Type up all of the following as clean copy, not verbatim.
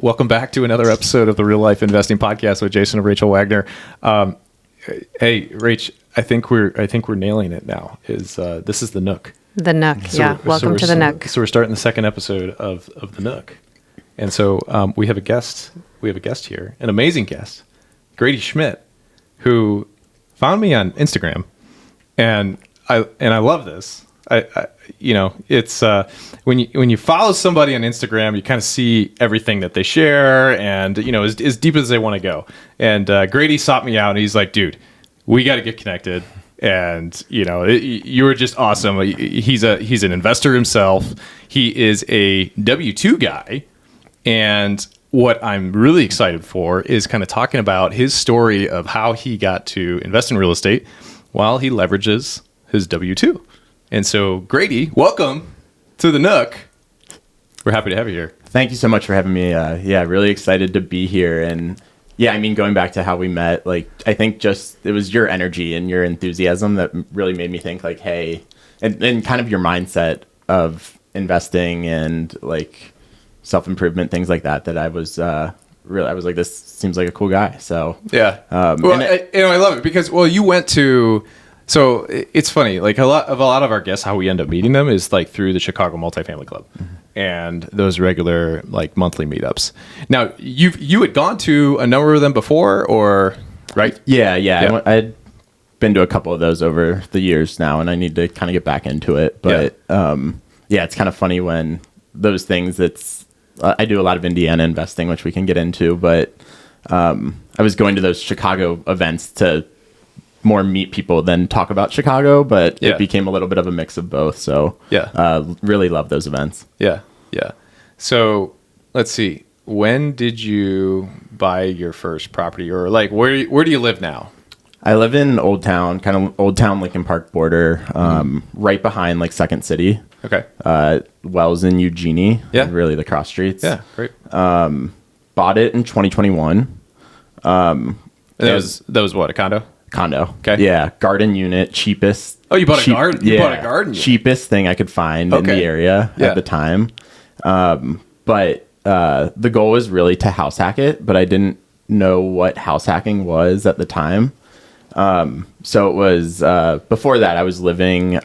Welcome back to another episode of the Real Life Investing Podcast with Jason and Rachel Wagner. Hey, Rach, I think we're nailing it now. This is the Nook. The Nook, Welcome to the Nook. So we're starting the second episode of the Nook, and so we have a guest. We have a guest here, an amazing guest, Grady Schmidt, who found me on Instagram, and I love this. It's when you follow somebody on Instagram, you kind of see everything that they share, and as deep as they want to go. And Grady sought me out, and he's like, "Dude, we got to get connected." And you were just awesome. He's an investor himself. He is a W-2 guy, and what I'm really excited for is kind of talking about his story of how he got to invest in real estate while he leverages his W-2. And so, Grady, welcome to the Nook. We're happy to have you here. Thank you so much for having me. Really excited to be here. And going back to how we met, I think just it was your energy and your enthusiasm that really made me think hey, and kind of your mindset of investing and self-improvement, things like that I was I was like, this seems like a cool guy. So yeah. I love it because, you went to... So it's funny, a lot of our guests, how we end up meeting them is through the Chicago Multifamily Club and those regular monthly meetups. Now you had gone to a number of them before, or right? Yeah. I'd been to a couple of those over the years now, and I need to kind of get back into it. But it's kind of funny when those things. I do a lot of Indiana investing, which we can get into, but I was going to those Chicago events to more meet people than talk about Chicago, but it became a little bit of a mix of both. So really love those events. Yeah. So let's see. When did you buy your first property, or where do you live now? I live in Old Town, kind of Old Town Lincoln Park border, right behind Second City. Okay. Wells in Eugenie. Yeah. Really the cross streets. Yeah. Great. Bought it in 2021. That was what, a condo? Condo. Okay. Yeah. Garden unit, cheapest. Oh, you bought a garden? You bought a garden unit. Cheapest thing I could find in the area at the time. But the goal was really to house hack it, but I didn't know what house hacking was at the time. So it was, before that I was living,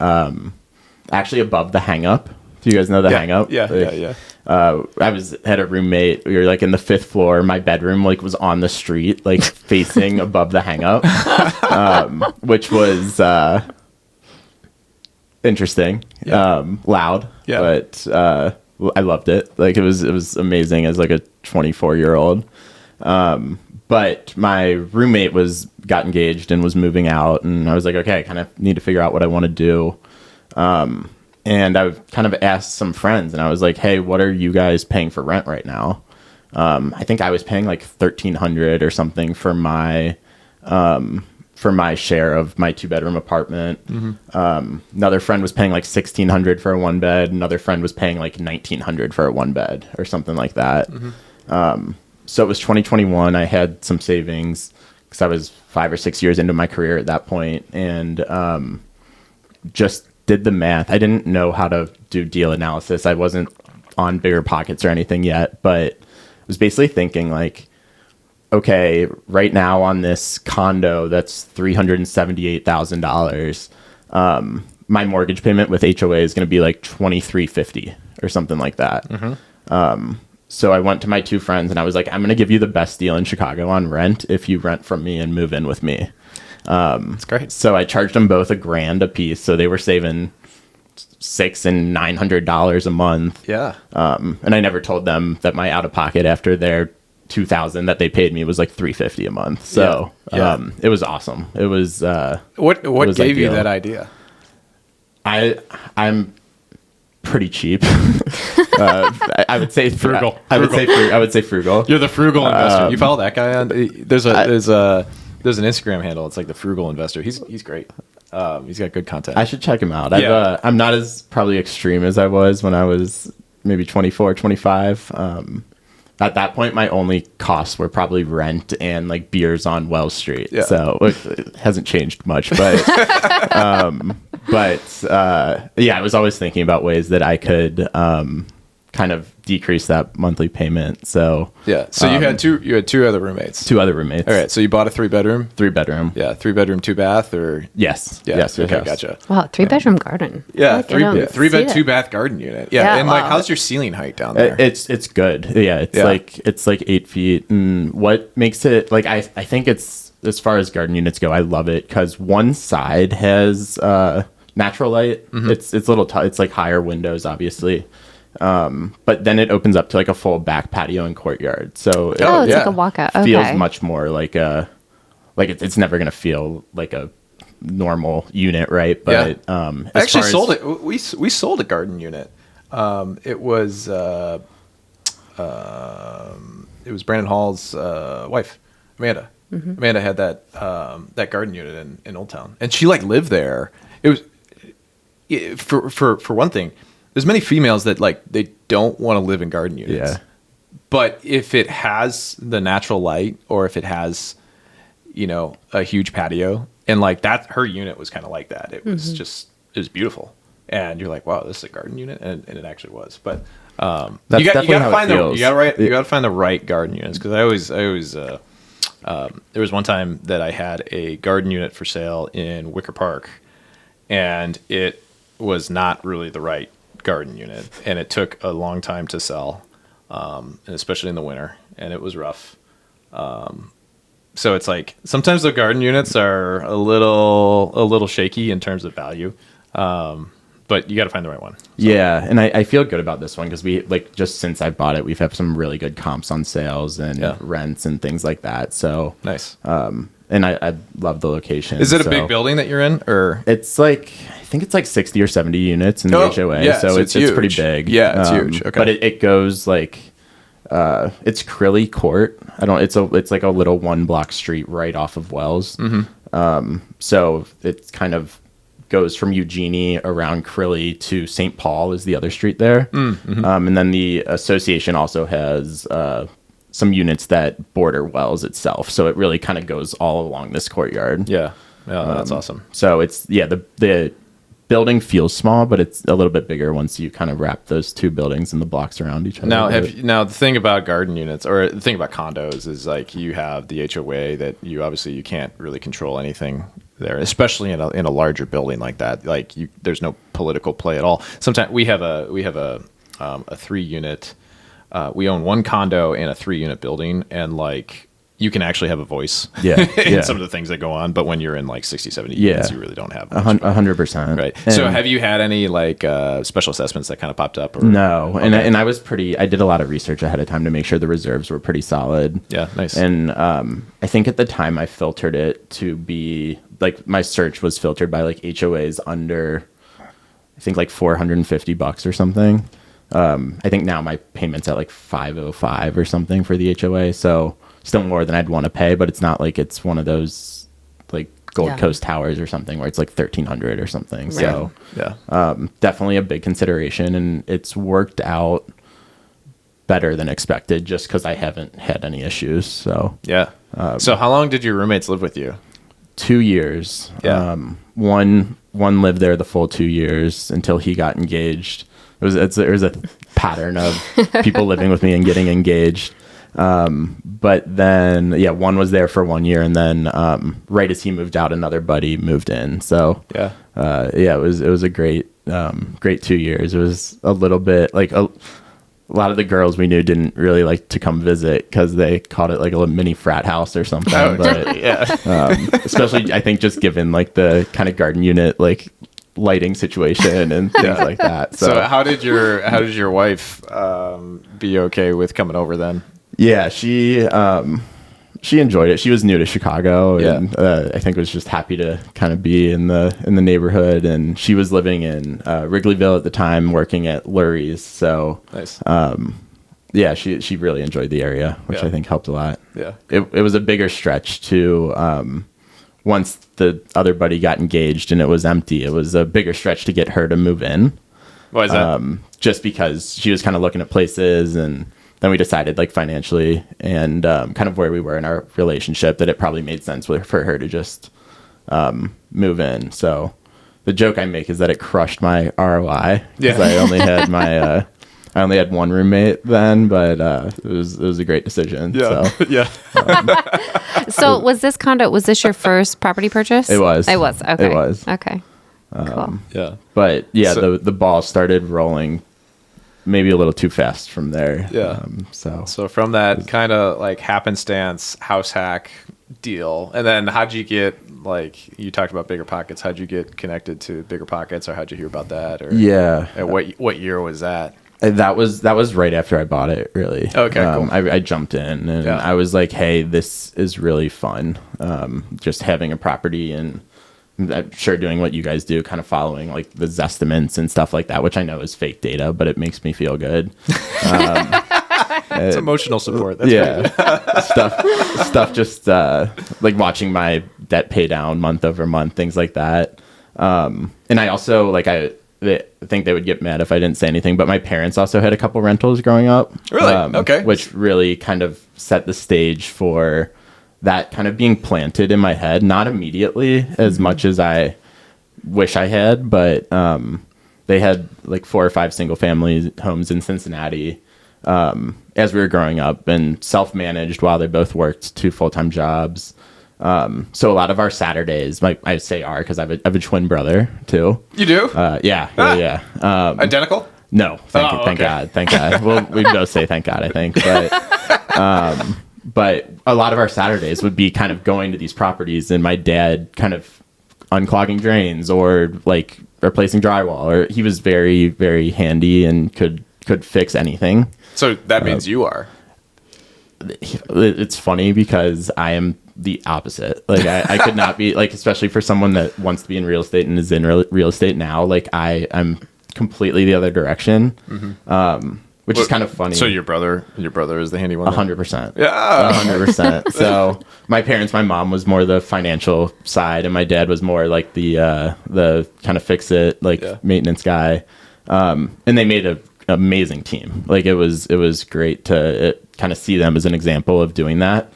actually above the Hang Up. Do you guys know the Hang Up? Yeah. Had a roommate. We were in the 5th floor. My bedroom was on the street, facing above the Hang Up, which was interesting, loud, but I loved it. It was amazing as a 24-year-old. But my roommate got engaged and was moving out, and I was like, okay, I kind of need to figure out what I want to do. And I kind of asked some friends, and I was like, hey, what are you guys paying for rent right now? I think I was paying $1,300 or something for my share of my 2-bedroom apartment. Mm-hmm. Another friend was paying $1,600 for a 1-bed. Another friend was paying $1,900 for a 1-bed or something like that. Mm-hmm. So it was 2021. I had some savings because I was 5 or 6 years into my career at that point, and just did the math. I didn't know how to do deal analysis. I wasn't on BiggerPockets or anything yet, but I was basically thinking okay, right now on this condo that's $378,000, my mortgage payment with HOA is going to be $2,350 or something like that. Mm-hmm. So I went to my 2 friends and I was like, I'm going to give you the best deal in Chicago on rent if you rent from me and move in with me. That's great. So I charged them both $1,000 a piece. So they were saving $600 and $900 a month. Yeah. And I never told them that my out of pocket after their $2,000 that they paid me was $350 a month. So it was awesome. It was what gave you that idea? I'm pretty cheap. I would say frugal. I would say frugal. You're the frugal investor. You follow that guy on? There's an Instagram handle. It's the frugal investor. He's great. He's got good content. I should check him out. I'm not as probably extreme as I was when I was maybe 24, 25. At that point, my only costs were probably rent and beers on Wells Street. Yeah. So it hasn't changed much, but I was always thinking about ways that I could kind of decrease that monthly payment. So Yeah. So you had two other roommates. two other roommates. All right. So you bought a 3-bedroom. 3-bedroom. Yeah. 3-bedroom, 2-bath, or Yes. yeah. Yes. Okay. Yes. Gotcha. Wow, 3-bedroom garden. Yeah. I feel like I don't Three bed, see it. 2-bath garden unit. Yeah. Yeah, And like, wow. how's your ceiling height down there? It's good. Yeah. It's like 8 feet. And what makes it like I think it's, as far as garden units go, I love it because one side has natural light. Mm-hmm. It's it's like higher windows, obviously. But then it opens up to like a full back patio and courtyard. So it Oh, it's yeah. like a walkout. Okay. feels much more like it's never going to feel like a normal unit, right? But I as actually far as- sold it. We sold a garden unit. It was Brandon Hall's wife, Amanda. Mm-hmm. Amanda had that garden unit in Old Town, and she like lived there. It was for one thing. There's many females that like they don't want to live in garden units. Yeah. But if it has the natural light, or if it has, a huge patio, and like that, her unit was kind of like that. It was it was beautiful, and you're like, wow, this is a garden unit, and it actually was. But That's you definitely gotta how it find feels. you gotta find the right garden units, because I always there was one time that I had a garden unit for sale in Wicker Park, and it was not really the right garden unit, and it took a long time to sell, and especially in the winter, and it was rough. So it's like sometimes the garden units are a little shaky in terms of value, but you got to find the right one. Yeah, and I feel good about this one because we like just since I bought it, we've had some really good comps on sales and rents and things like that. So Nice. And I love the location. Is it a so big building that you're in, or? It's like I think it's like 60 or 70 units in the HOA, yeah, so it's pretty huge. big. Yeah, it's huge. Okay. But it goes like it's Crilly Court. It's like a little 1-block street right off of Wells. Mm-hmm. So it kind of goes from Eugenie around Crilly to St. Paul is the other street there. Mm-hmm. And then the association also has some units that border Wells itself. So it really kind of goes all along this courtyard. Yeah. Yeah, that's awesome. So it's, the building feels small, but it's a little bit bigger once you kind of wrap those two buildings and the blocks around each other. Now the thing about garden units, or the thing about condos, is like you have the HOA that you can't really control anything there, especially in a larger building like that. Like there's no political play at all. Sometimes we have a 3-unit. We own one condo and a 3-unit building, and like you can actually have a voice in some of the things that go on. But when you're in like 60, 70 units, you really don't have much. 100%. Right. So have you had any like special assessments that kind of popped up? Or? No. Okay. And I did a lot of research ahead of time to make sure the reserves were pretty solid. Yeah. Nice. And I think at the time I filtered it to be like, my search was filtered by like HOAs under, I think like $450 or something. I think now my payment's at like $505 or something for the HOA. So still more than I'd want to pay, but it's not like it's one of those like Gold Coast Towers or something where it's like $1,300 or something. Right. So definitely a big consideration, and it's worked out better than expected just because I haven't had any issues. So so how long did your roommates live with you? 2 years. Yeah. One lived there the full 2 years until he got engaged. There's a pattern of people living with me and getting engaged. But then, one was there for 1 year, and then right as he moved out, another buddy moved in. So it was a great 2 years. It was a little bit like a lot of the girls we knew didn't really like to come visit because they called it like a little mini frat house or something. Especially I think just given like the kind of garden unit like lighting situation and things like that. So how did your wife be okay with coming over then? Yeah, she enjoyed it. She was new to Chicago, and I think was just happy to kind of be in the neighborhood. And she was living in Wrigleyville at the time, working at Lurie's. So nice. She really enjoyed the area, which I think helped a lot. Yeah, it was a bigger stretch to once the other buddy got engaged and it was empty. It was a bigger stretch to get her to move in. Why is that? Just because she was kind of looking at places, and then we decided like financially and kind of where we were in our relationship that it probably made sense for her to just move in. So the joke I make is that it crushed my ROI because I only had my I only had one roommate then, but it was a great decision. Yeah. So. Yeah. So was this your first property purchase? It was. Okay. It was. Okay. Cool. Yeah. But yeah, So- the ball started rolling maybe a little too fast from there. Yeah. So from that kind of like happenstance house hack deal, and then how'd you get, like, you talked about Bigger Pockets, how'd you get connected to Bigger Pockets, or how'd you hear about that? Or Yeah. and what year was that? That was right after I bought it, really. Okay, cool. I jumped in and Yeah. I was like, hey, this is really fun. Just having a property, and I'm sure doing what you guys do, kind of following like the Zestimates and stuff like that, which I know is fake data, but it makes me feel good. It's emotional support. That's Yeah. stuff just like watching my debt pay down month over month, things like that. And I also like I think they would get mad if I didn't say anything, but my parents also had a couple rentals growing up. Really? Okay. Which really kind of set the stage for that kind of being planted in my head, not immediately as much as I wish I had, but they had like 4 or 5 single family homes in Cincinnati as we were growing up, and self-managed while they both worked 2 full-time jobs. So a lot of our Saturdays, I say are because I have a twin brother too. You do? Yeah. Identical? No, thank okay. God. Well, we both say thank God, I think. But a lot of our Saturdays would be kind of going to these properties and my dad kind of unclogging drains or like replacing drywall, or he was very, very handy and could fix anything. So that means you are. It's funny because I am the opposite. Like I could not be, like, especially for someone that wants to be in real estate and is in real estate now, like I'm completely the other direction. Which is kind of funny. So your brother is the handy one? 100%. Yeah. 100%. So my mom was more the financial side, and my dad was more like the kind of fix it, like maintenance guy. And they made an amazing team. Like it was great to kind of see them as an example of doing that.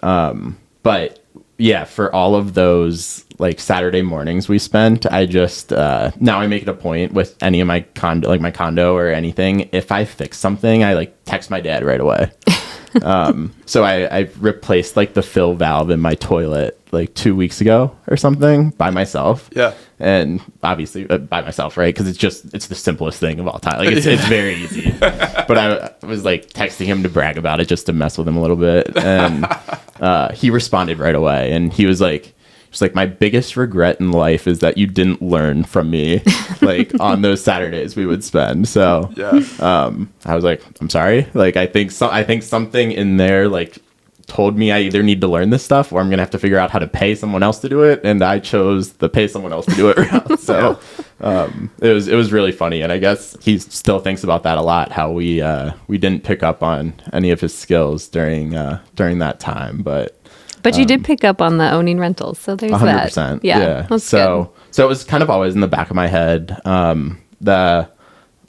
But yeah, for all of those like Saturday mornings we spent, I just now I make it a point with any of my condo or anything. If I fix something, I like text my dad right away. So I replaced like the fill valve in my toilet like 2 weeks ago or something by myself. Yeah. And obviously by myself, right? Because it's the simplest thing of all time. Like it's very easy. But I was like texting him to brag about it just to mess with him a little bit, and he responded right away, and he was like, my biggest regret in life is that you didn't learn from me, like on those Saturdays we would spend. So I was like, I'm sorry. Like I think something in there like told me I either need to learn this stuff or I'm gonna have to figure out how to pay someone else to do it, and I chose the pay someone else to do it route. So it was really funny, and I guess he still thinks about that a lot. How we didn't pick up on any of his skills during that time, but you did pick up on the owning rentals, so there's 100%, that. Yeah. That's so it was kind of always in the back of my head. The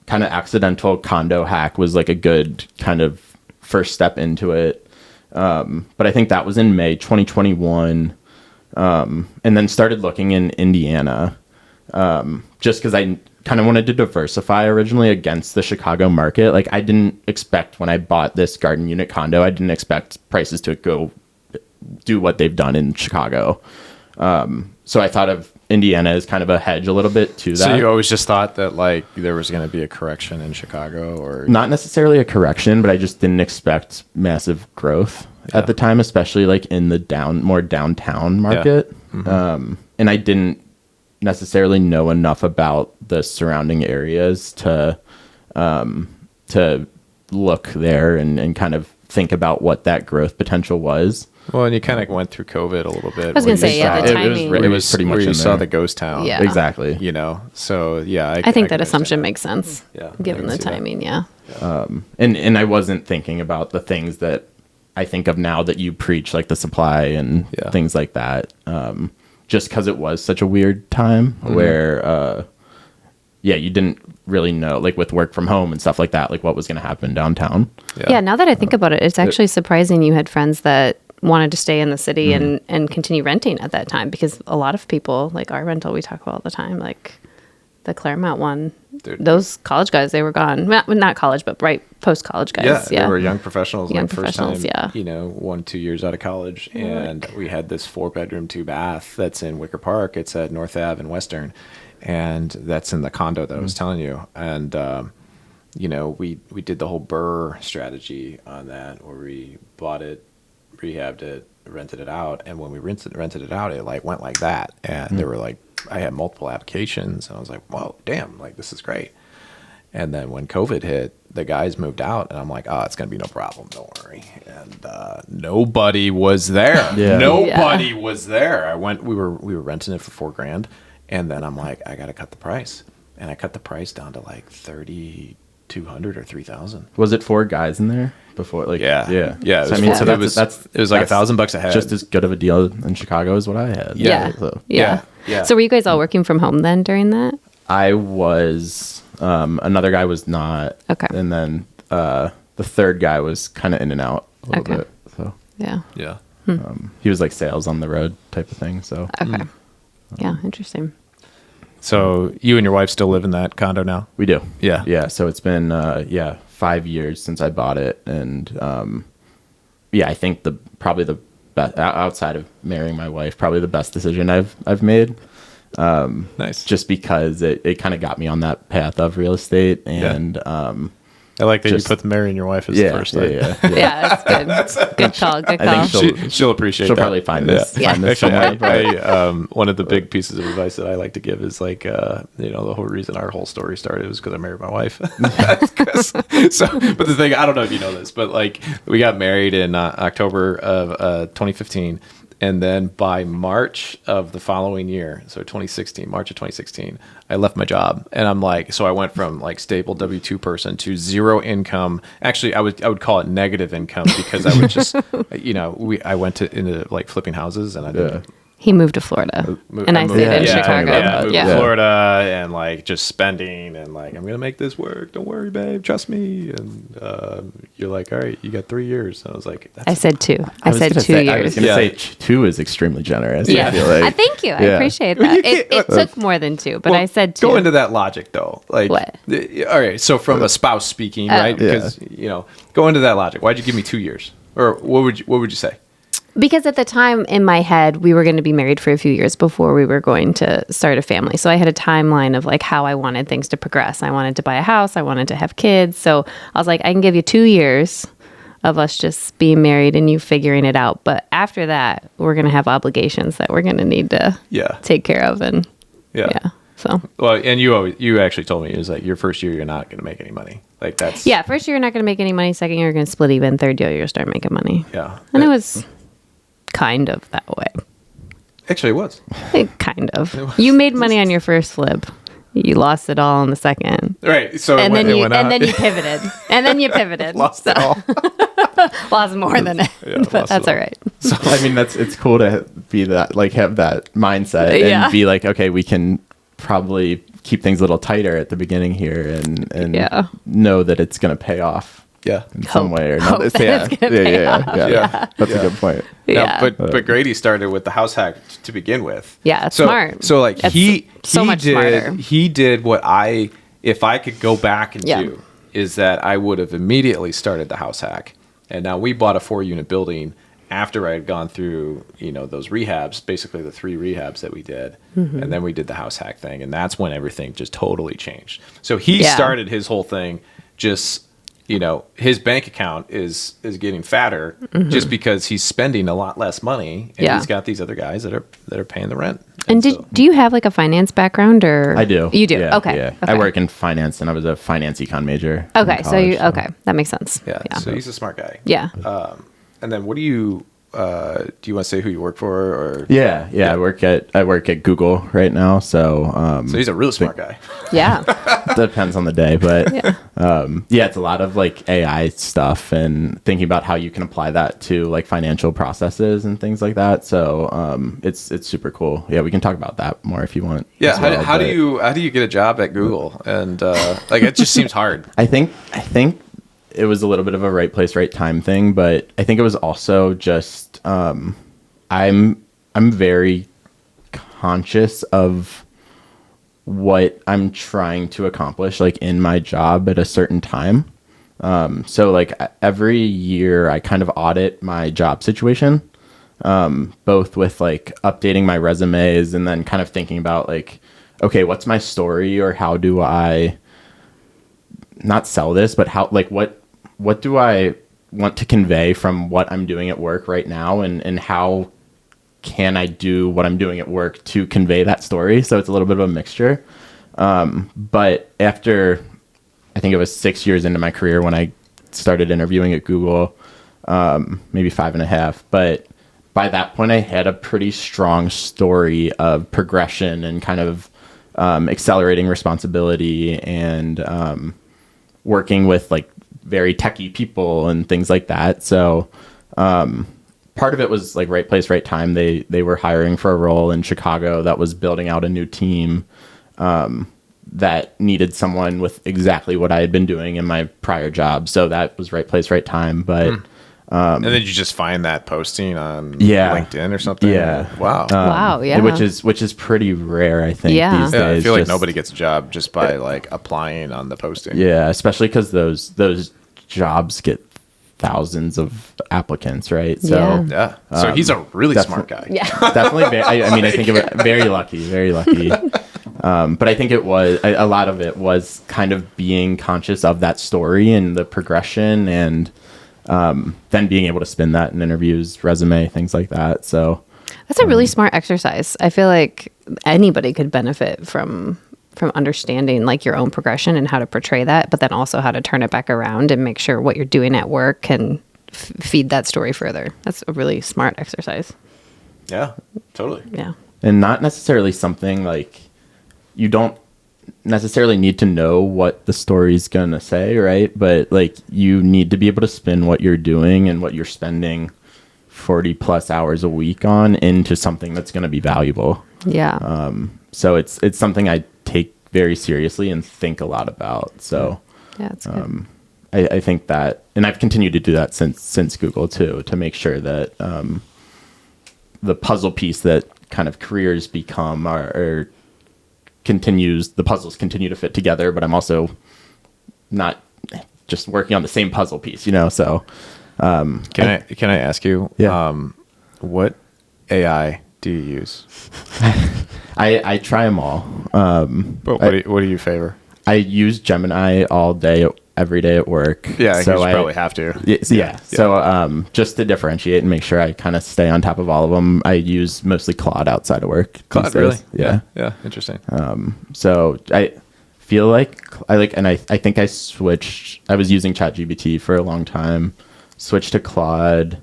kind of accidental condo hack was like a good kind of first step into it. But I think that was in May 2021, and then started looking in Indiana, just because I kind of wanted to diversify originally against the Chicago market. Like I didn't expect, when I bought this garden unit condo, I didn't expect prices to go do what they've done in Chicago. So I thought of Indiana as kind of a hedge a little bit to that. So you always just thought that like there was going to be a correction in Chicago, or not necessarily a correction, but I just didn't expect massive growth at the time, especially like in the more downtown market. And I didn't necessarily know enough about the surrounding areas to look there and kind of think about what that growth potential was. Well, and you kind of went through COVID a little bit. I was going to say, the timing. It was pretty much where you in saw there. the ghost town. Yeah. Exactly. You know, so yeah. I think that assumption makes sense, given I the can see timing, And I wasn't thinking about the things that I think of now that you preach, like the supply and things like that, just because it was such a weird time where, you didn't really know, like with work from home and stuff like that, like what was going to happen downtown. Yeah, now that I think about it, it's actually surprising you had friends that wanted to stay in the city and continue renting at that time, because a lot of people, like our rental we talk about all the time, like the Claremont one. Dude. Those college guys, they were gone. Not college, but right post-college guys. Yeah, they were young professionals, Young like first time, professionals, yeah. 1-2 years out of college. And we had this 4-bedroom, 2-bath that's in Wicker Park. It's at North Ave and Western. And that's in the condo that I was telling you. And, we did the whole Burr strategy on that, where we bought it, rehabbed it, rented it out. And when we rented it out, it like went like that. And there were like, I had multiple applications. And I was like, whoa, damn, like this is great. And then when COVID hit, the guys moved out, and I'm like, oh, it's going to be no problem. Don't worry. And nobody was there. Yeah. Nobody was there. We were renting it for $4,000. And then I'm like, I got to cut the price. And I cut the price down to like $3,200 or $3,000. Was it 4 guys in there before? Like, Yeah. Yeah. Yeah. So, I mean, so it was like $1,000 a head. Just as good of a deal in Chicago as what I had. Yeah. So. Yeah. So were you guys all working from home then during that? I was, another guy was not. Okay. And then the third guy was kind of in and out a little Okay. bit. So Yeah. Yeah. he was like sales on the road type of thing. So Okay. Yeah, interesting. So you and your wife still live in that condo now? we do. Yeah. Yeah. So it's been, 5 years since I bought it. And I think probably the best, outside of marrying my wife, probably the best decision I've made. Nice. Just because it kind of got me on that path of real estate. And I like that just- you put the marrying your wife as the first thing. Yeah, that's good. Good call. Good call. I think She'll appreciate she'll that. probably find this Yeah. find this Actually, somewhere. one of the big pieces of advice that I like to give is like, the whole reason our whole story started was because I married my wife. But the thing, I don't know if you know this, but like we got married in October of 2015. And then by March of the following year, so March of 2016, I left my job. And I'm like, so I went from like stable W-2 person to zero income. Actually, I would call it negative income because I would just, I went into like flipping houses and I didn't. He moved to Florida, and I stayed in Chicago. Yeah, moved Yeah. to Florida and like just spending and like, I'm going to make this work. Don't worry, babe. Trust me. And you're like, all right, you got 3 years. And I was like, I said 2. I was said gonna 2 say- years. I was going to say 2 is extremely generous. Yeah. I feel like. Thank you. I Yeah. appreciate Well, you that. It can't- took more than 2, but Well, I said 2. Go into that logic though. Like, What? All right. So from a spouse speaking, right? Because, go into that logic. Why'd you give me 2 years? Or what would you say? Because at the time in my head, we were going to be married for a few years before we were going to start a family. So I had a timeline of like how I wanted things to progress. I wanted to buy a house. I wanted to have kids. So I was like, I can give you 2 years of us just being married and you figuring it out. But after that, we're going to have obligations that we're going to need to take care of. And Yeah. So Well, and you actually told me it was like your first year you're not going to make any money. Like that's first year you're not going to make any money. Second year you're going to split even. Third year you're going to start making money. Yeah. And it was kind of that way. Actually, it was. Kind of. You made money on your first flip. You lost it all on the second. Right. So And then it you went and out. then you pivoted. And then you pivoted. Lost it all. Lost more than it. Yeah, but lost that's it all all. right. So I mean, it's cool to be that, like, have that mindset and Yeah. be like, okay, we can probably keep things a little tighter at the beginning here and Yeah. know that it's going to pay off Yeah. in some way or Hope not. that it's gonna pay off. Yeah. That's Yeah. a good point. Now, Yeah. but Grady started with the house hack to begin with. Yeah, it's so, smart. So like That's he so much did smarter. he did what if I could go back and Yeah. do is that I would have immediately started the house hack. And now we bought a 4-unit building after I had gone through, those rehabs, basically the 3 rehabs that we did. Mm-hmm. And then we did the house hack thing. And that's when everything just totally changed. So he Yeah. started his whole thing just, his bank account is getting fatter just because he's spending a lot less money. And Yeah. he's got these other guys that are paying the rent. And so- do you have like a finance background or I do. You do. Yeah, Okay. Yeah. Okay. I work in finance and I was a finance econ major. in Okay. So college, okay. That makes sense. Yeah, Yeah. so he's a smart guy. Yeah. And then what do you want to say who you work for or? Yeah. I work at Google right now. So, So he's a really smart guy. Yeah. depends on the day, but it's a lot of like AI stuff and thinking about how you can apply that to like financial processes and things like that. So it's super cool. Yeah, we can talk about that more if you want. Yeah, as well, how do but you get a job at Google? And like it just seems hard. I think it was a little bit of a right place, right time thing, but I think it was also just I'm very conscious of what I'm trying to accomplish like in my job at a certain time. So like every year I kind of audit my job situation, both with like updating my resumes and then kind of thinking about like, okay, what's my story, or how do I not sell this, but how, like, what do I want to convey from what I'm doing at work right now, and how can I do what I'm doing at work to convey that story? So it's a little bit of a mixture. But after, I think it was 6 years into my career when I started interviewing at Google, maybe 5.5. But by that point, I had a pretty strong story of progression and kind of accelerating responsibility and working with like very techie people and things like that. So part of it was like right place, right time. They were hiring for a role in Chicago that was building out a new team that needed someone with exactly what I had been doing in my prior job. So that was right place, right time. But and then you just find that posting on LinkedIn or something. Yeah. Wow. Wow. Yeah. Which is pretty rare, I think, Yeah. these Yeah, days. I feel like Just- nobody gets a job just by like applying on the posting. Yeah, especially because those jobs get thousands of applicants, right? So Yeah. Yeah. So he's a really smart guy. Yeah. definitely. I mean, I think it was very lucky, very lucky. But I think it was a lot of it was kind of being conscious of that story and the progression, and then being able to spin that in interviews, resume, things like that. So That's a really smart exercise. I feel like anybody could benefit from understanding like your own progression and how to portray that, but then also how to turn it back around and make sure what you're doing at work can feed that story further. That's a really smart exercise. Yeah, totally. Yeah. and not necessarily something like you don't necessarily need to know what the story's gonna say, right? But like you need to be able to spin what you're doing and what you're spending 40 plus hours a week on into something that's going to be valuable. Yeah. So it's something I take very seriously and think a lot about. So Yeah, it's good. I think that, and I've continued to do that since Google too, to make sure that the puzzle piece that kind of careers become are continues, the puzzles continue to fit together, but I'm also not just working on the same puzzle piece, so Can I ask you, Yeah. what AI do you use? I try them all. But what do you favor? I use Gemini all day, every day at work. Yeah, so you probably have to. Yeah. So just to differentiate and make sure I kind of stay on top of all of them, I use mostly Claude outside of work. Claude, these days. really? Yeah. Yeah, interesting. So I feel like and I think I was using ChatGPT for a long time, switched to Claude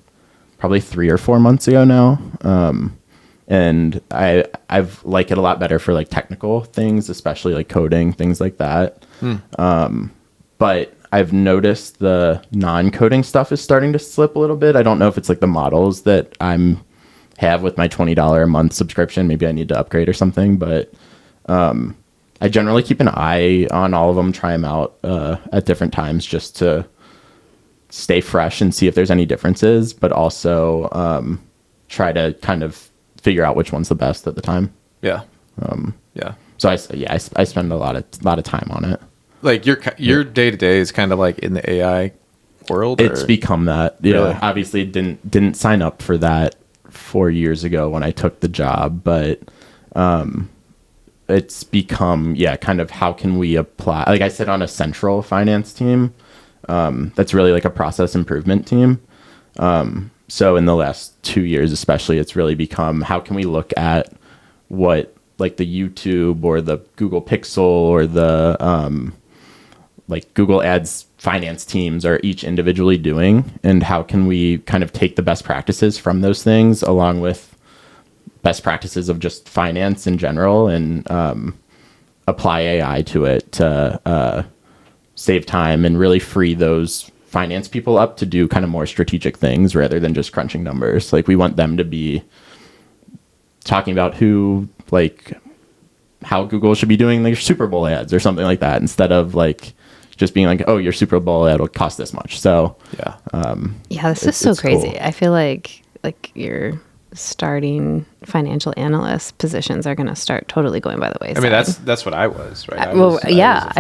probably 3 or 4 months ago now. And I've like it a lot better for like technical things, especially like coding, things like that. But I've noticed the non-coding stuff is starting to slip a little bit. I don't know if it's like the models that have with my $20 a month subscription. Maybe I need to upgrade or something, but I generally keep an eye on all of them, try them out at different times just to stay fresh and see if there's any differences, but also try to kind of figure out which one's the best at the time. Yeah. Yeah. So I spend a lot of time on it. Like your day to day is kind of like in the AI world. It's become that. Yeah. Really? Obviously didn't sign up for that 4 years ago when I took the job, but it's become kind of how can we apply. Like I sit on a central finance team. That's really like a process improvement team. So in the last 2 years, especially, it's really become how can we look at what like the YouTube or the Google Pixel or the like Google Ads finance teams are each individually doing, and how can we kind of take the best practices from those things along with best practices of just finance in general and apply AI to it to save time and really free those finance people up to do kind of more strategic things rather than just crunching numbers. Like we want them to be talking about how Google should be doing their Super Bowl ads or something like that, instead of like just being like, oh, your Super Bowl ad will cost this much. So Yeah, this is so it's crazy. cool. I feel like you're starting financial analyst positions are going to start totally going by the wayside. I mean, that's what I was, right? I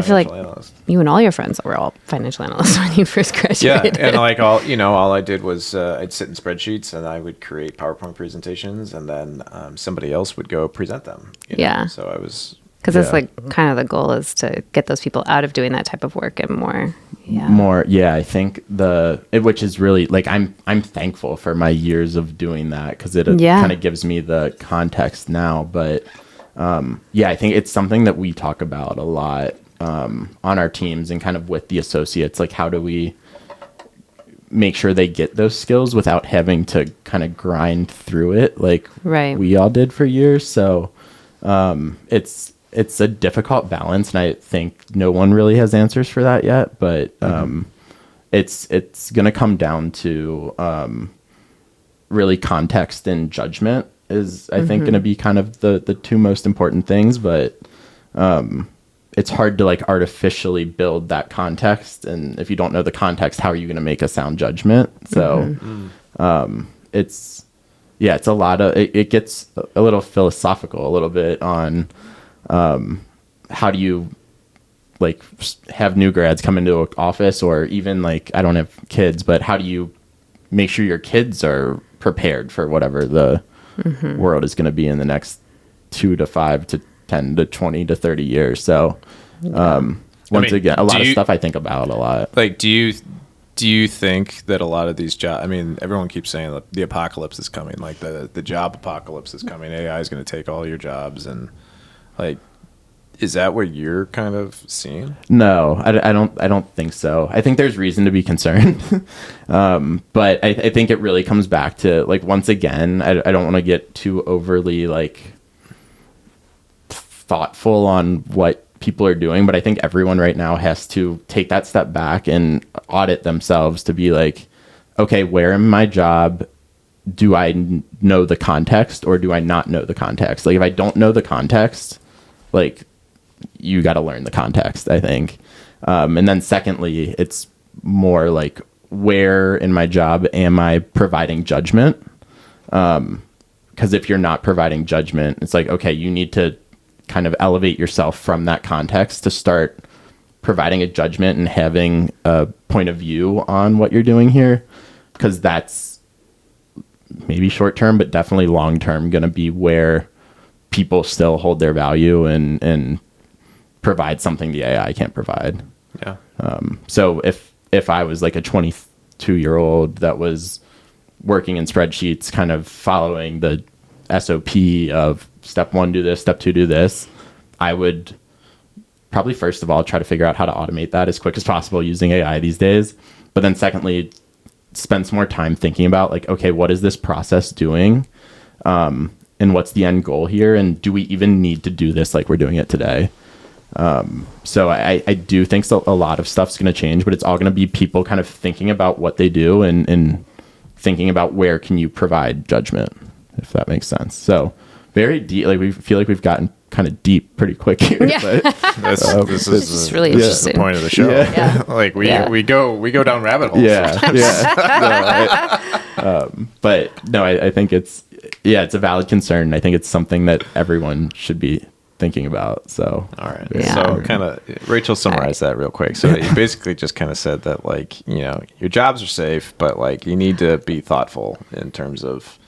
feel like analyst. you and all your friends were all financial analysts when you first graduated. Yeah, and like all I did was I'd sit in spreadsheets and I would create PowerPoint presentations, and then somebody else would go present them. Yeah. So I was. Because it's like kind of the goal is to get those people out of doing that type of work and more. I think which is really like I'm thankful for my years of doing that, because it kind of gives me the context now. But I think it's something that we talk about a lot on our teams and kind of with the associates. Like, how do we make sure they get those skills without having to kind of grind through it like we all did for years? So it's a difficult balance, and I think no one really has answers for that yet. But it's going to come down to really context and judgment is, I think, going to be kind of the two most important things. But it's hard to like artificially build that context, and if you don't know the context, how are you going to make a sound judgment? So it's a lot of it gets a little philosophical a little bit on how do you like have new grads come into an office, or even like, I don't have kids, but how do you make sure your kids are prepared for whatever the world is going to be in the next 2 to 5 to 10 to 20 to 30 years. So again, a lot of stuff I think about a lot. Like, do you think that a lot of these jobs, I mean, everyone keeps saying that the apocalypse is coming, like the job apocalypse is coming, AI is going to take all your jobs, and like, is that what you're kind of seeing? No, I don't think so. I think there's reason to be concerned. But I think it really comes back to, like, once again, I don't want to get too overly like thoughtful on what people are doing, but I think everyone right now has to take that step back and audit themselves to be like, okay, where in my job do I know the context, or do I not know the context? Like, if I don't know the context, like, you got to learn the context, I think. And then secondly, it's more like, where in my job am I providing judgment? Because if you're not providing judgment, it's like, okay, you need to kind of elevate yourself from that context to start providing a judgment and having a point of view on what you're doing here. Because that's maybe short term, but definitely long term going to be where people still hold their value and provide something the AI can't provide. Yeah. So if I was like a 22-year-old that was working in spreadsheets, kind of following the SOP of step 1, do this, step 2, do this, I would probably first of all try to figure out how to automate that as quick as possible using AI these days. But then secondly, spend some more time thinking about, like, okay, what is this process doing? And what's the end goal here? And do we even need to do this like we're doing it today? So I do think a lot of stuff's going to change, but it's all going to be people kind of thinking about what they do and thinking about where can you provide judgment, if that makes sense. So very deep, like we feel like we've gotten kind of deep pretty quick here. Yeah. But, this is just really interesting. the point of the show. Yeah. Like we go down rabbit holes. But no, I think it's a valid concern. I think it's something that everyone should be thinking about. So all right. Yeah. So kind of Rachel summarized that real quick. So you basically just kind of said that, like, you know, your jobs are safe, but like you need to be thoughtful in terms of.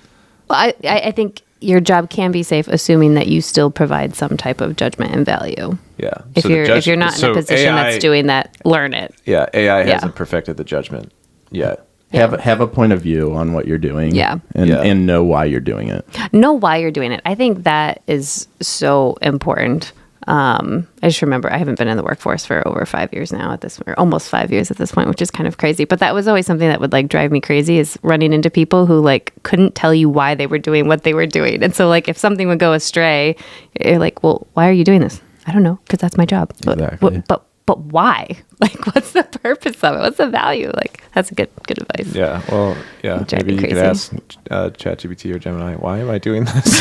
Well, I think your job can be safe, assuming that you still provide some type of judgment and value. Yeah. If you're not in a position that's doing that, learn it. Yeah. AI hasn't perfected the judgment yet. Have a point of view on what you're doing. Yeah. And know why you're doing it. Know why you're doing it. I think that is so important. I just remember I haven't been in the workforce for over 5 years now or almost 5 years at this point, which is kind of crazy. But that was always something that would like drive me crazy, is running into people who like couldn't tell you why they were doing what they were doing. And so like if something would go astray, you're like, well, why are you doing this? I don't know, because that's my job. Exactly. But why? Like, what's the purpose of it? What's the value? Like, that's a good advice. Yeah. Well, yeah. Maybe you could ask ChatGPT or Gemini, why am I doing this?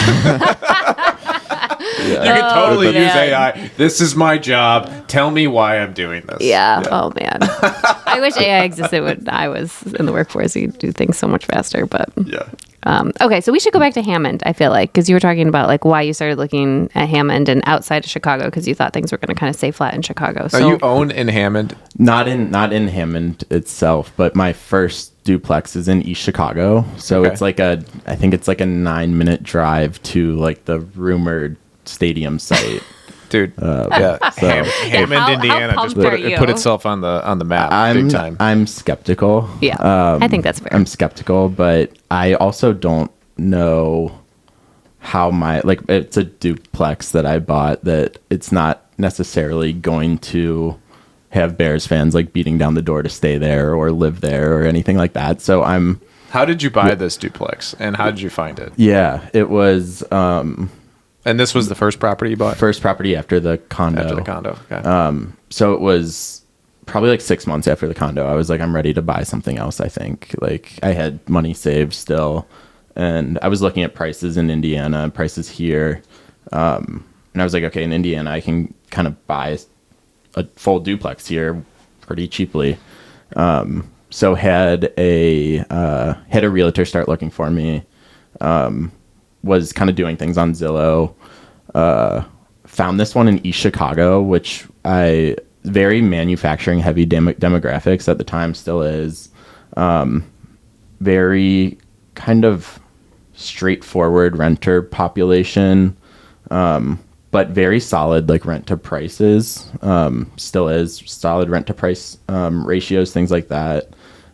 You can totally use AI. This is my job. Tell me why I'm doing this. Yeah. Oh man. I wish AI existed when I was in the workforce. You'd do things so much faster. But yeah. Okay, so we should go back to Hammond, I feel like, because you were talking about like why you started looking at Hammond and outside of Chicago because you thought things were going to kind of stay flat in Chicago. So you own in Hammond? Not in Hammond itself, but my first duplex is in East Chicago. So Okay. it's like I think it's like a 9-minute drive to like the rumored stadium site. Dude, yeah. Hammond, How Indiana just pumped are you? put itself on the map big time. I'm skeptical. Yeah, I think that's fair. I'm skeptical, but I also don't know how it's a duplex that I bought that it's not necessarily going to have Bears fans like beating down the door to stay there or live there or anything like that. So How did you buy this duplex and how did you find it? yeah, it was And this was the first property you bought? first property after the condo. After the condo. Okay. So it was probably like 6 months after the condo. I was like, I'm ready to buy something else. I think like I had money saved still, and I was looking at prices in Indiana and prices here, and I was like, okay, in Indiana, I can kind of buy a full duplex here pretty cheaply. So had a realtor start looking for me. Was kind of doing things on Zillow. Found this one in East Chicago, which very manufacturing heavy demographics at the time, still is. Very kind of straightforward renter population, but very solid like rent to prices. Still is solid rent to price ratios, things like that.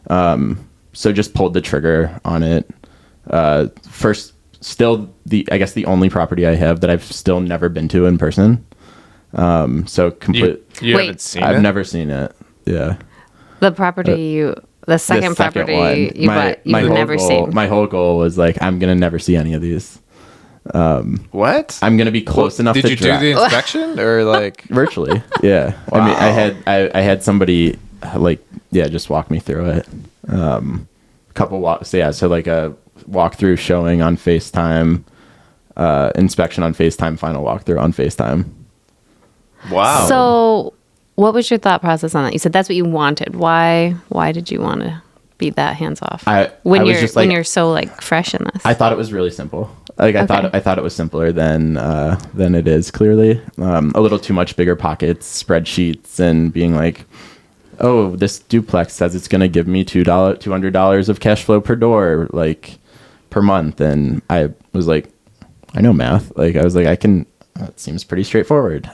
So just pulled the trigger on it. Still I guess the only property I have that I've still never been to in person. So complete. You Wait. haven't seen it? I've never seen it. Yeah. the property the second property one. you bought, you've whole never goal, seen. My whole goal was like, I'm going to never see any of these. What? I'm going to be close enough Did to you do the inspection or like? virtually. Yeah. I mean, I had somebody like, just walk me through it. Couple walks. So like a walkthrough showing on FaceTime, inspection on FaceTime, final walkthrough on FaceTime. Wow. So what was your thought process on that? You said that's what you wanted. Why did you want to be that hands off? When you're so like fresh in this. I thought it was really simple. Like I thought it was simpler than it is clearly. A little too much BiggerPockets spreadsheets and being like, oh, this duplex says it's going to give me $200 of cash flow per door, like per month. And I was like, I know math. Like I was like, it seems pretty straightforward.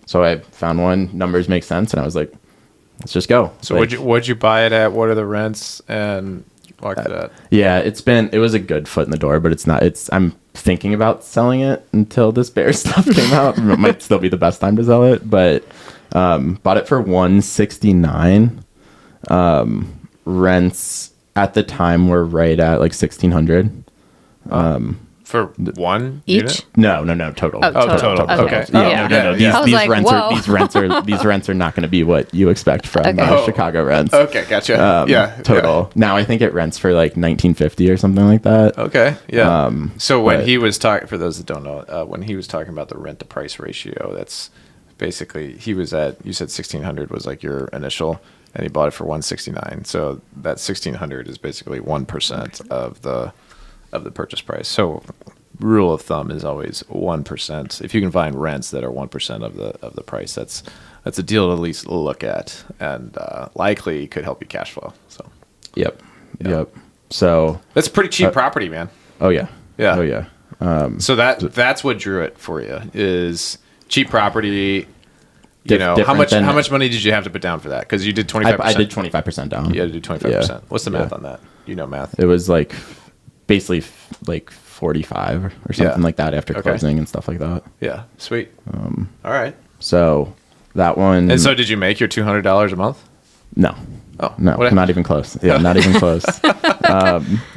So I found one, numbers make sense. And I was like, let's just go. So like, what'd you buy it at? What are the rents and like that? Yeah, it was a good foot in the door, but I'm thinking about selling it until this bear stuff came out. It might still be the best time to sell it, but bought it for $169. Rents at the time were right at like $1,600. For one Each? unit? No, total. Oh, total. Okay. Yeah, no. I was like, whoa. These rents are not going to be what you expect from Chicago rents. Okay, gotcha. Total. Now I think it rents for like $1,950 or something like that. Okay, yeah. So when but- he was talking, for those that don't know, when he was talking about the rent to price ratio, that's basically you said 1,600 was like your initial, and he bought it for 169. So that 1,600 is basically 1% of the purchase price. So rule of thumb is always 1%. If you can find rents that are 1% of the price, that's a deal to at least look at, and likely could help you cash flow. So Yep. So that's a pretty cheap property, man. oh yeah. Yeah. Oh yeah. So that's what drew it for you is cheap property. How much money did you have to put down for that? Because you did 25%. I did 25% down. You had to do 25%. Yeah. What's the math on that? You know math. It was like basically like 45 or something like that after closing and stuff like that. Yeah, sweet. All right. So that one. And so did you make your $200 a month? No. Oh, no, what- not even close. Yeah, not even close.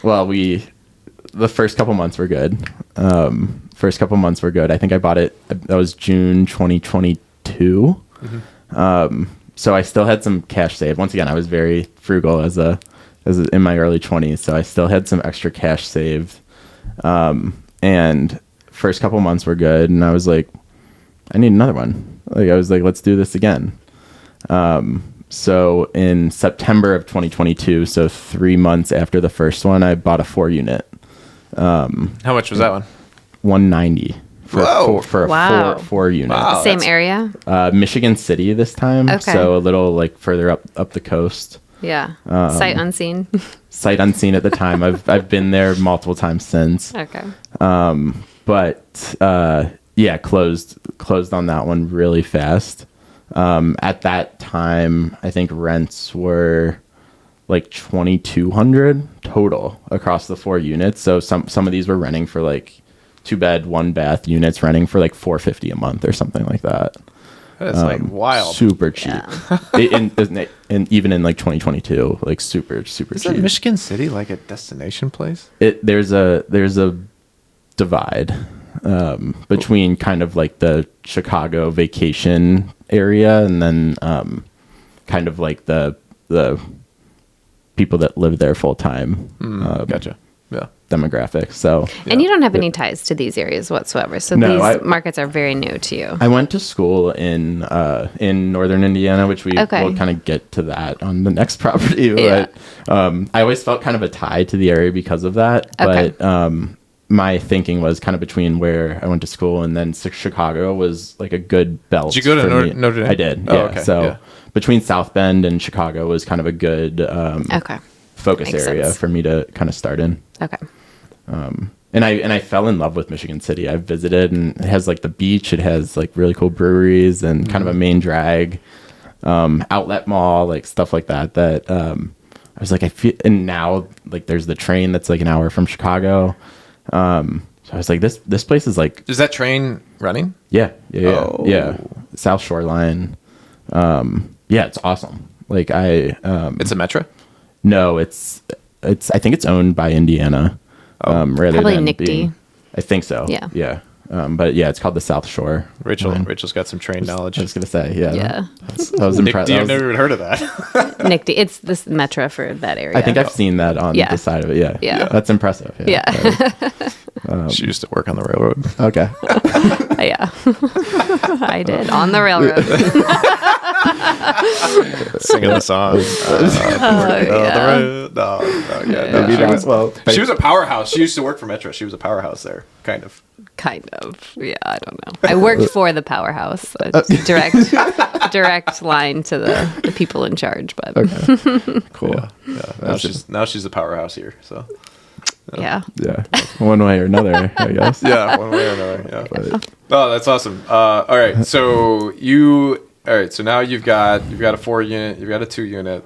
Well, the first couple months were good. I think I bought it. That was June 2022. Mm-hmm. So I still had some cash saved. Once again, I was very frugal as in my early 20s. So I still had some extra cash saved. And first couple months were good. And I was like, I need another one. Like I was like, let's do this again. So in September of 2022, so 3 months after the first one, I bought a 4-unit. How much was that one? 190 for Whoa. for a Wow. four unit. Wow. Same that's- area? Michigan City this time, Okay. so a little like further up the coast. Yeah. Sight unseen. Sight unseen at the time. I've been there multiple times since. Okay. But yeah, closed on that one really fast. At that time, I think rents were like 2,200 total across the 4 units. So some of these were renting for like 2-bed, 1-bath units, renting for like $450 a month or something like that. That's like wild. Super cheap. And even in like 2022, like super Is cheap. that Michigan City like a destination place? There's a divide between kind of like the Chicago vacation area and then kind of like the people that live there full time. Gotcha. Yeah. Demographic. So And you don't have any ties to these areas whatsoever. So No, these markets are very new to you. I went to school in northern Indiana, which we Okay. will kind of get to that on the next property. Yeah. But I always felt kind of a tie to the area because of that. Okay. But my thinking was kind of between where I went to school and then Chicago was like a good belt. Did you go to for me. Notre Dame? I did. Oh, Yeah. okay. So Yeah. between South Bend and Chicago was kind of a good Okay. focus Makes area sense. for me to kind of start in. Okay. And I fell in love with Michigan City. I visited, and it has like the beach. It has like really cool breweries and kind of a main drag, outlet mall, like stuff like that. That I was like, I feel. And now like there's the train that's like an hour from Chicago. So I was like, this place is like, Is that train running? yeah. Oh. South Shore Line. Yeah, it's awesome. Like It's a metro. no, it's I think it's owned by Indiana. Rather Probably than NICD. being, I think so. Yeah. Yeah. But yeah, it's called the South Shore. Rachel's got some train knowledge. I was gonna say, yeah. Yeah. I was impressed. I've never even heard of that. NICD. It's this metro for that area. I think I've seen that on Yeah. the side of it. Yeah. Yeah. That's impressive. Yeah. She used to work on the railroad. Okay. Yeah. I did. On the railroad. Singing the song. She was a powerhouse. She used to work for Metro. She was a powerhouse there, kind of. Kind of. Yeah, I don't know. I worked for the powerhouse. A direct line to the people in charge, but Cool. Yeah. Now she's a powerhouse here. So yeah. Yeah. One way or another, I guess. yeah, one way or another. Yeah. Oh, that's awesome. All right. So now you've got a 4-unit. You've got a 2-unit.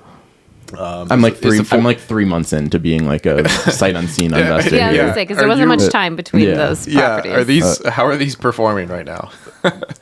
I'm like 3 months into being like a sight unseen investor. Yeah, I was here. gonna say because there wasn't much time between those properties. Yeah. How are these performing right now?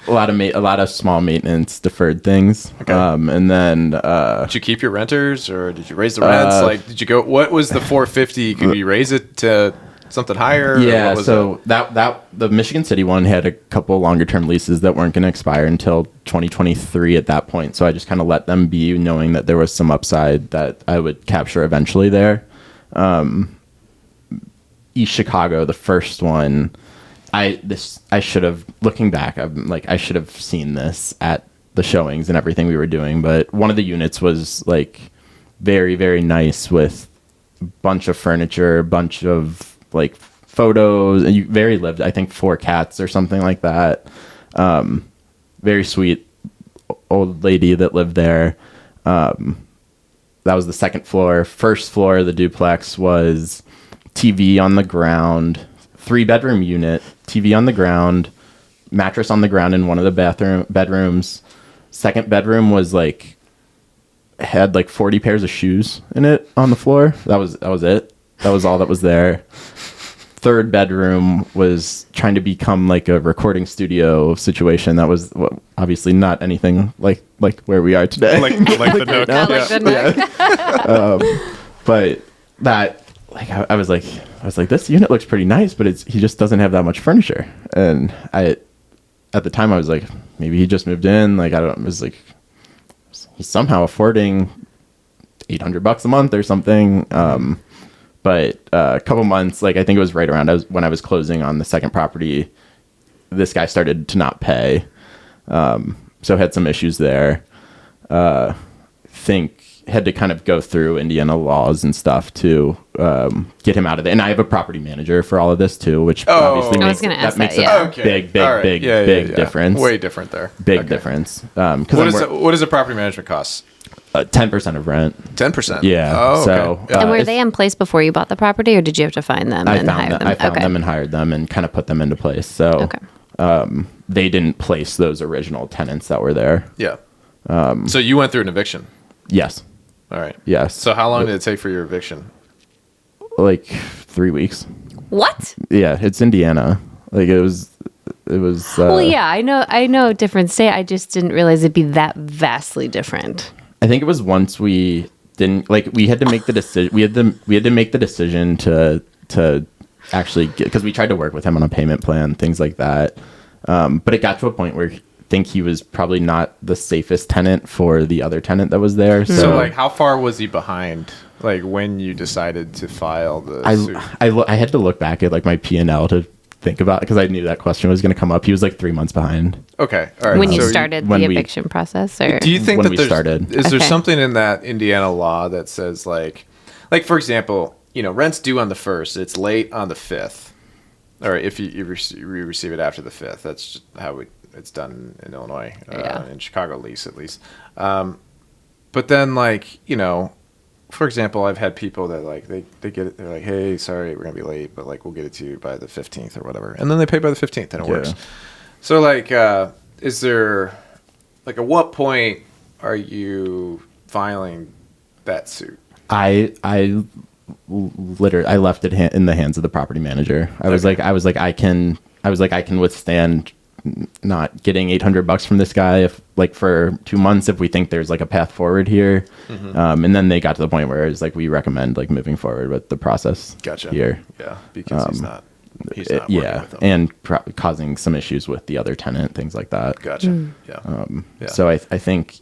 a lot of small maintenance deferred things. Okay. And then Did you keep your renters or did you raise the rents? Like, did you go? What was the 450? Could you raise it to something higher? yeah, What was so that the Michigan City one had a couple longer term leases that weren't going to expire until 2023 at that point. So I just kind of let them be, knowing that there was some upside that I would capture eventually there. East Chicago, the first one, I should have, looking back, I'm like, I should have seen this at the showings and everything we were doing. But one of the units was like very, very nice with a bunch of furniture, a bunch of like photos, and you very lived, I think 4 cats or something like that. Very sweet old lady that lived there. That was the second floor. First floor of the duplex was TV on the ground, 3-bedroom unit, TV on the ground, mattress on the ground in one of the bedrooms. Second bedroom was like, had like 40 pairs of shoes in it on the floor. That was it. That was all that was there. Third bedroom was trying to become like a recording studio situation. That was obviously not anything like where we are today. like the Nook. I like the Nook. But that, like, I was like, this unit looks pretty nice, but he just doesn't have that much furniture. And at the time I was like, maybe he just moved in. Like, it was like, he's somehow affording $800 a month or something. But a couple months, like I think it was right around when I was closing on the second property, this guy started to not pay. So had some issues there. Think had to kind of go through Indiana laws and stuff to get him out of there. And I have a property manager for all of this too, which obviously I was makes, gonna ask makes that, yeah. a big difference. Way different there. Big difference. What does a property management cost? 10% of rent. 10%. Yeah. Oh, So, okay. And were they in place before you bought the property, or did you have to find them and hire them? I found them and hired them and kind of put them into place. So they didn't place those original tenants that were there. Yeah. So you went through an eviction. Yes. All right. Yes. So how long did it take for your eviction? Like 3 weeks. What? Yeah, it's Indiana. Like it was. Well, yeah, I know, different state. I just didn't realize it'd be that vastly different. I think it was once we didn't we had to make the decision. We had to make the decision to actually get, because we tried to work with him on a payment plan, things like that. But it got to a point where I think he was probably not the safest tenant for the other tenant that was there. So like, how far was he behind? Like when you decided to file the suit? I had to look back at like my P&L to think about, because I knew that question was going to come up. He was like 3 months behind. Okay. All right. When you started the eviction process, or do you think when that we there's started. Is there something in that Indiana law that says like for example, rent's due on the 1st, it's late on the 5th, or if you receive it after the 5th, that's just how it's done in Illinois, in Chicago at least. But then for example, I've had people that they get it, they're like, hey, sorry, we're gonna be late, but we'll get it to you by the 15th or whatever, and then they pay by the 15th and it works. So is there at what point are you filing that suit? I literally I left it in the hands of the property manager. I was like I can withstand not getting $800 from this guy if for 2 months if we think there's a path forward here. And then they got to the point where it's we recommend moving forward with the process. Gotcha. Here. Yeah, because he's not working with them. And causing some issues with the other tenant, things like that. Gotcha. So I think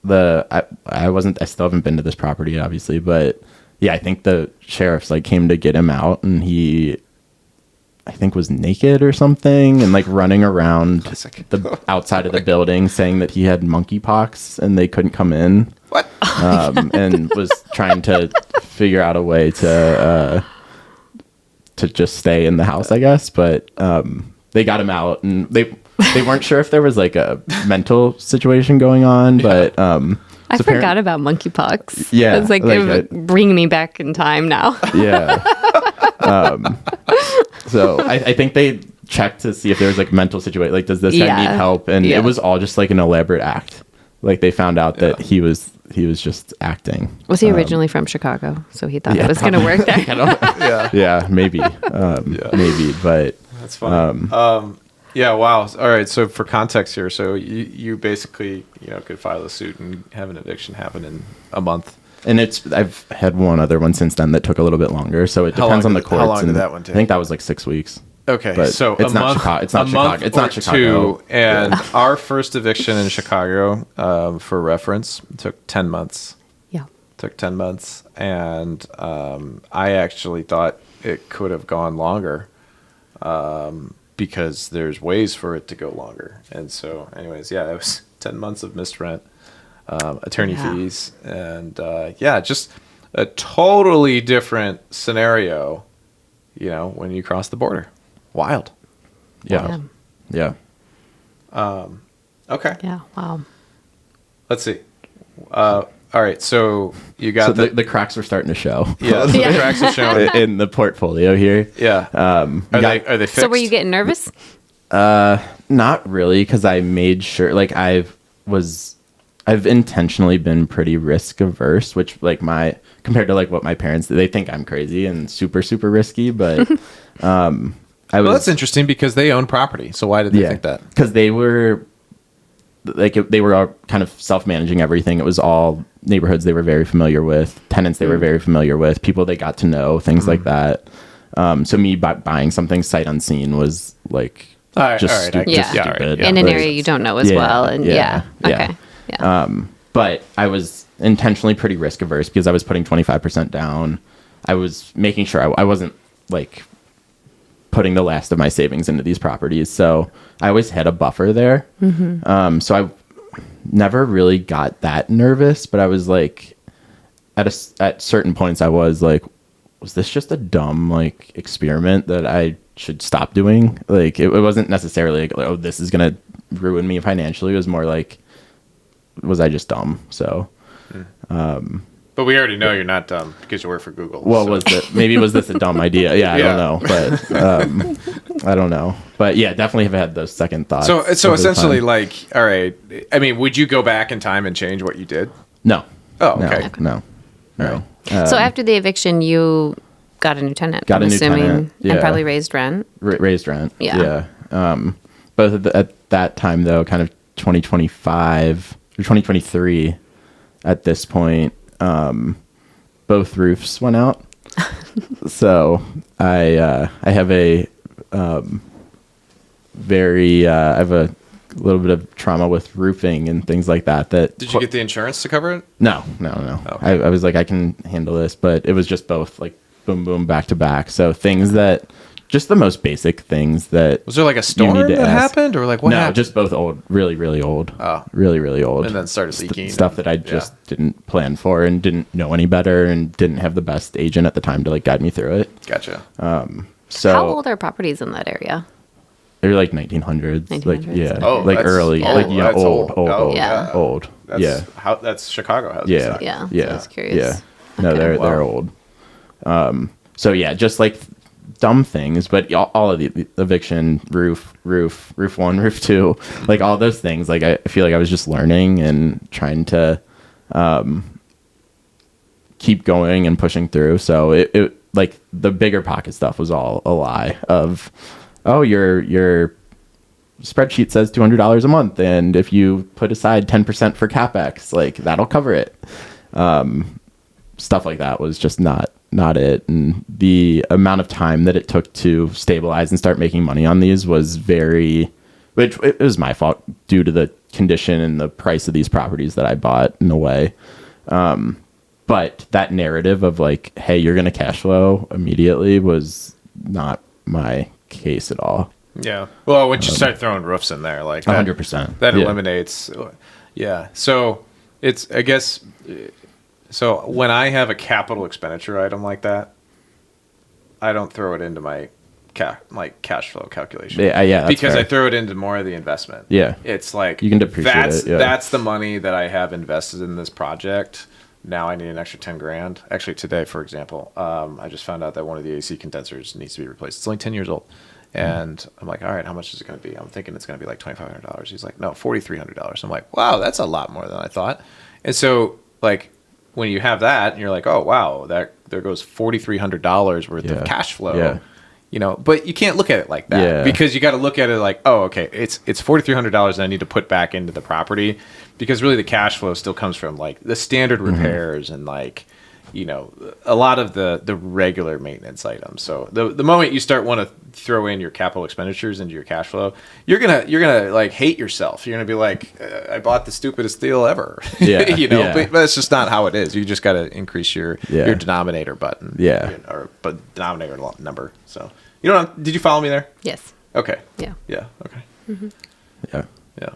I still haven't been to this property obviously, but yeah, I think the sheriffs came to get him out, and he I think was naked or something, and running around the outside of the building saying that he had monkeypox and they couldn't come in. What? And was trying to figure out a way to just stay in the house, I guess. But they got him out, and they weren't sure if there was a mental situation going on, but I forgot about monkeypox. Yeah, it's it bring me back in time now. Yeah. So I think they checked to see if there was mental situation. Does this guy need help? And it was all just an elaborate act. They found out that he was just acting. Was he originally from Chicago? So he thought it was going to work there. Yeah, maybe. Maybe, but that's funny. Yeah, wow. All right, so for context here, so you basically could file a suit and have an eviction happen in a month. And I've had one other one since then that took a little bit longer, so it depends on the courts. How long did that one take? I think that was 6 weeks. Okay, but so it's not Chicago. It's not Chicago. It's not Chicago. And our first eviction in Chicago, for reference, took 10 months. Yeah, took 10 months, and I actually thought it could have gone longer, because there's ways for it to go longer. And so, anyways, it was 10 months of missed rent. Attorney fees, and just a totally different scenario, when you cross the border. Wild. Yeah. Okay. Yeah. Wow. Let's see. All right. So you got the cracks are starting to show. Yeah. The cracks are showing in the portfolio here. Yeah. Are they fixed? So were you getting nervous? Not really, because I made sure. I've intentionally been pretty risk averse, which compared to what my parents do, they think I'm crazy and super, super risky. But that's interesting because they own property. So why did they think that? Because they were they were all kind of self-managing everything. It was all neighborhoods they were very familiar with, tenants they were very familiar with, people they got to know, things like that. So me buying something sight unseen was just stupid. In an area you don't know as well. And okay. Yeah. But I was intentionally pretty risk averse because I was putting 25% down. I was making sure I wasn't putting the last of my savings into these properties. So I always had a buffer there. So never really got that nervous, but I was like, at certain points, I was like, was this just a dumb like experiment that I should stop doing? Like, it wasn't necessarily like, oh, this is gonna ruin me financially. It was more like, was I just dumb? So, But we already know you're not dumb because you work for Google. well, so. was this a dumb idea? Yeah, I Yeah. don't know, but I don't know. But yeah, definitely have had those second thoughts. So over the essentially, time. like, all right. I mean, would you go back in time and change what you did? No. Oh, No, okay. No. No. So after the eviction, you got a new tenant. Got I'm a new assuming, tenant, yeah. and probably raised rent. Raised rent. Yeah. Yeah. Both at that time, though, kind of 2025 or 2023 at this point, both roofs went out. So I have a I have a little bit of trauma with roofing and things like that. Did you get the insurance to cover it? No. Okay. I was like, I can handle this, but it was just both like boom, boom, back to back. So things that, just the most basic things that. Was there like a storm need to that ask. happened, or like what No, happened? just both old, really, really old. Oh. Really, really old. And then started leaking. Stuff that I just didn't plan for and didn't know any better and didn't have the best agent at the time to like guide me through it. Gotcha. So How old are properties in that area? they're like 1900s. Like, 1900s. yeah. Oh, like that's early. old. Like, yeah, That's old. Oh, yeah. Old. That's Yeah. That's Chicago houses. Yeah. Yeah, so Yeah. I was curious. Yeah. No, Okay. they're old. So yeah, just like dumb things, but all of the eviction, roof one, roof two, like all those things. Like I feel like I was just learning and trying to keep going and pushing through. So it like the bigger pocket stuff was all a lie of, oh, your spreadsheet says $200 a month, and if you put aside 10% for CapEx, like that'll cover it. Stuff like that was just not it. And the amount of time that it took to stabilize and start making money on these was which it was my fault due to the condition and the price of these properties that I bought in a way. But that narrative of like, hey, you're going to cash flow immediately was not my case at all. Yeah. Well, once you start throwing roofs in there, like that, 100%. that Yeah. eliminates. Yeah. So it's, I guess, so when I have a capital expenditure item like that, I don't throw it into my cash flow calculation. Yeah, that's because fair. I throw it into more of the investment. Yeah. It's like You can depreciate it, yeah. That's the money that I have invested in this project. Now I need an extra 10 grand. Actually, today, for example, I just found out that one of the AC condensers needs to be replaced. It's only 10 years old. And I'm like, all right, how much is it going to be? I'm thinking it's going to be like $2,500. He's like, no, $4,300. I'm like, wow, that's a lot more than I thought. And so, like, when you have that, and you're like, oh, wow, there goes $4,300 worth of cash flow. Yeah. You know, but you can't look at it like that because you got to look at it like, oh, okay, it's $4,300 that I need to put back into the property, because really the cash flow still comes from like the standard repairs and like, you know, a lot of the regular maintenance items. So the moment you start want to throw in your capital expenditures into your cash flow, you're gonna like hate yourself. You're gonna be like, I bought the stupidest deal ever. Yeah, you know, yeah. but it's just not how it is. You just got to increase your denominator button. Yeah. But denominator number. So you don't. Did you follow me there? Yes. Okay. Yeah. Yeah. Okay. Yeah. Yeah.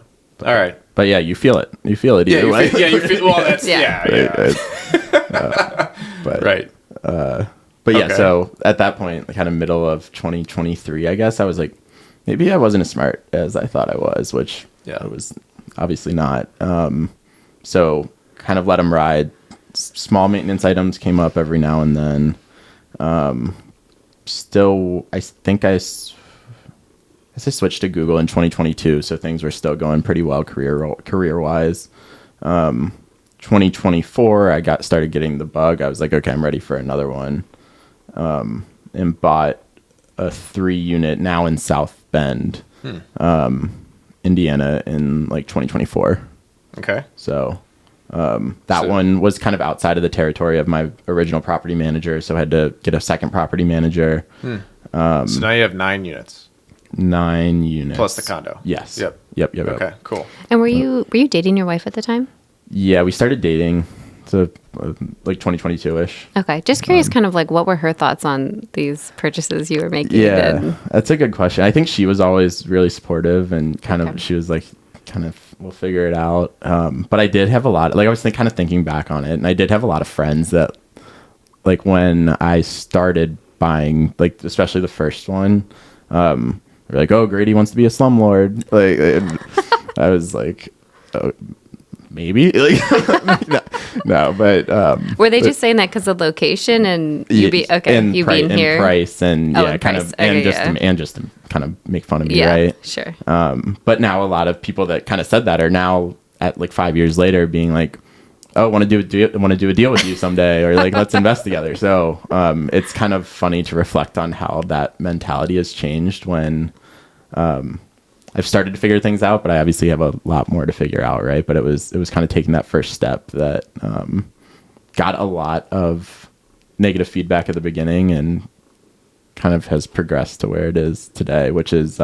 All right. But yeah, you feel it. You feel it either way. You feel. Well, that's Yeah. But right. But yeah, Okay. so at that point, kind of middle of 2023, I guess I was like, maybe I wasn't as smart as I thought I was, which I was obviously not. So kind of let them ride. Small maintenance items came up every now and then. Still, I think I switched to Google in 2022, so things were still going pretty well career-wise. 2024, I started getting the bug. I was like, okay, I'm ready for another one. And bought a 3-unit now in South Bend, Indiana in like 2024. Okay. So that one was kind of outside of the territory of my original property manager, so I had to get a second property manager. So now you have 9 units 9 units plus the condo. Yes. Yep. Yep. Okay. Cool. And were you dating your wife at the time? Yeah, we started dating, so like 2022-ish. Okay. Just curious, kind of like what were her thoughts on these purchases you were making? Yeah, And- that's a good question. I think she was always really supportive and kind Okay. of, she was like, kind of we'll figure it out. But I did have a lot, like I was kind of thinking back on it, and I did have a lot of friends that, like when I started buying, like especially the first one, they're like, "Oh, Grady wants to be a slumlord." Like, and I was like, oh, maybe, like, no, but were they just saying that because of location and you be okay? and You being and here, price, and Oh, yeah, and kind price. of, Okay, and just to kind of make fun of me, yeah, right? sure. But now a lot of people that kind of said that are now at like 5 years later being like, "Oh, want to do a deal with you someday," or like, "Let's invest together." So it's kind of funny to reflect on how that mentality has changed when I've started to figure things out, but I obviously have a lot more to figure out, right? But it was kind of taking that first step that got a lot of negative feedback at the beginning and kind of has progressed to where it is today, which is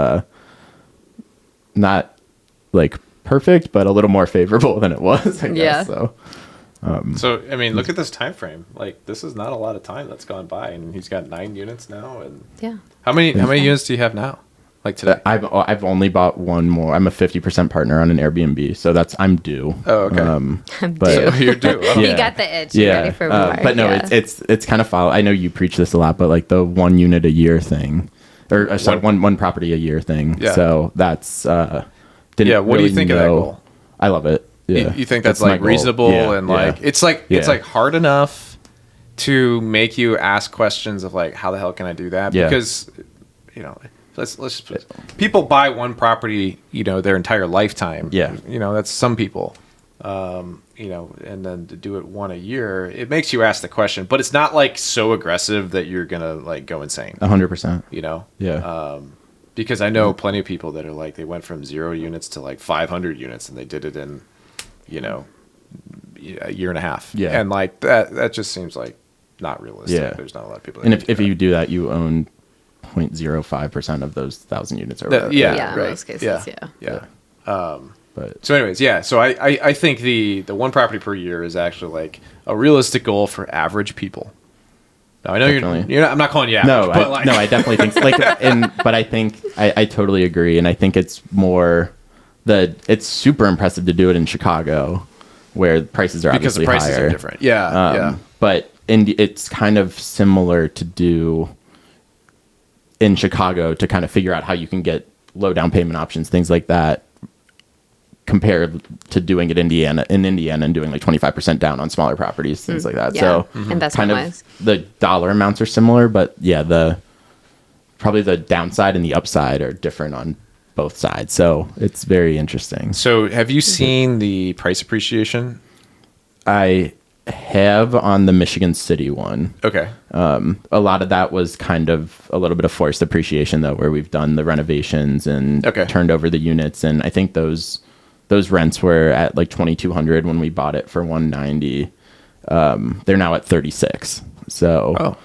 not like perfect, but a little more favorable than it was, I guess. Yeah. So So I mean, look at this time frame. Like, this is not a lot of time that's gone by, and he's got 9 units now. And Yeah. how many units do you have now? Like today? I've only bought one more. I'm a 50% partner on an Airbnb, so I'm due. Oh, okay. I'm but- due. You're due. Oh. You got the itch. You're ready for more. but no, yeah. it's kind of follow. I know you preach this a lot, but like the 1 unit a year thing, or sorry, one property a year thing. Yeah. So that's didn't. Yeah, what do you really think of that know. goal? I love it. Yeah. You think that's my like goal. reasonable Yeah, and yeah. like it's like Yeah. hard enough to make you ask questions of like, how the hell can I do that? Yeah. Because let's just, people buy one property their entire lifetime. Yeah. That's some people. And then to do it one a year, it makes you ask the question, but it's not like so aggressive that you're gonna like go insane. 100%. Yeah. Because I know plenty of people that are like, they went from 0 units to like 500 units and they did it in, a year and a half. Yeah. And like that just seems like not realistic. Yeah. There's not a lot of people. That And can if do you do that, you own 0.05% of those 1,000 units. Or whatever. yeah, Yeah, in right. most cases, yeah. But So anyways, yeah. So I think the one property per year is actually like a realistic goal for average people. Now, I know Definitely. you're not, I'm not calling you average, no, but like, I definitely think but I think I totally agree, and I think it's more it's super impressive to do it in Chicago, where prices are because obviously the prices higher. are different. Yeah, yeah. But it's kind of similar to do in Chicago to kind of figure out how you can get low down payment options, things like that, compared to doing it in Indiana and doing like 25% down on smaller properties, things like that. Yeah. So Investment kind of wise. the dollar amounts are similar, but yeah, probably the downside and the upside are different on both sides. So it's very interesting. So have you seen the price appreciation? I have on the Michigan City one. Okay. A lot of that was kind of a little bit of forced appreciation though, where we've done the renovations and turned over the units. And I think those rents were at like 2,200 when we bought it for 190. They're now at 36. So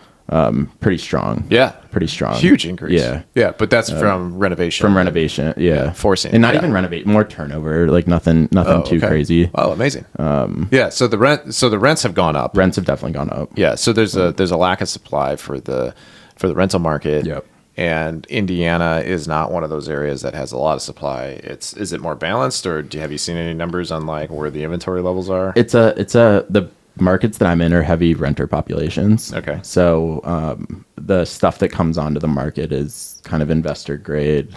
pretty strong. Yeah. Pretty strong. Huge increase. Yeah. Yeah. But that's from renovation. From renovation. Yeah. Forcing. And not Yeah. even renovate, more turnover, like nothing too crazy. Oh, amazing. Yeah. So the rents have gone up. Rents have definitely gone up. Yeah. So there's a lack of supply for the rental market. Yep. And Indiana is not one of those areas that has a lot of supply. Is it more balanced, or have you seen any numbers on like where the inventory levels are? The markets that I'm in are heavy renter populations. Okay. So the stuff that comes onto the market is kind of investor grade,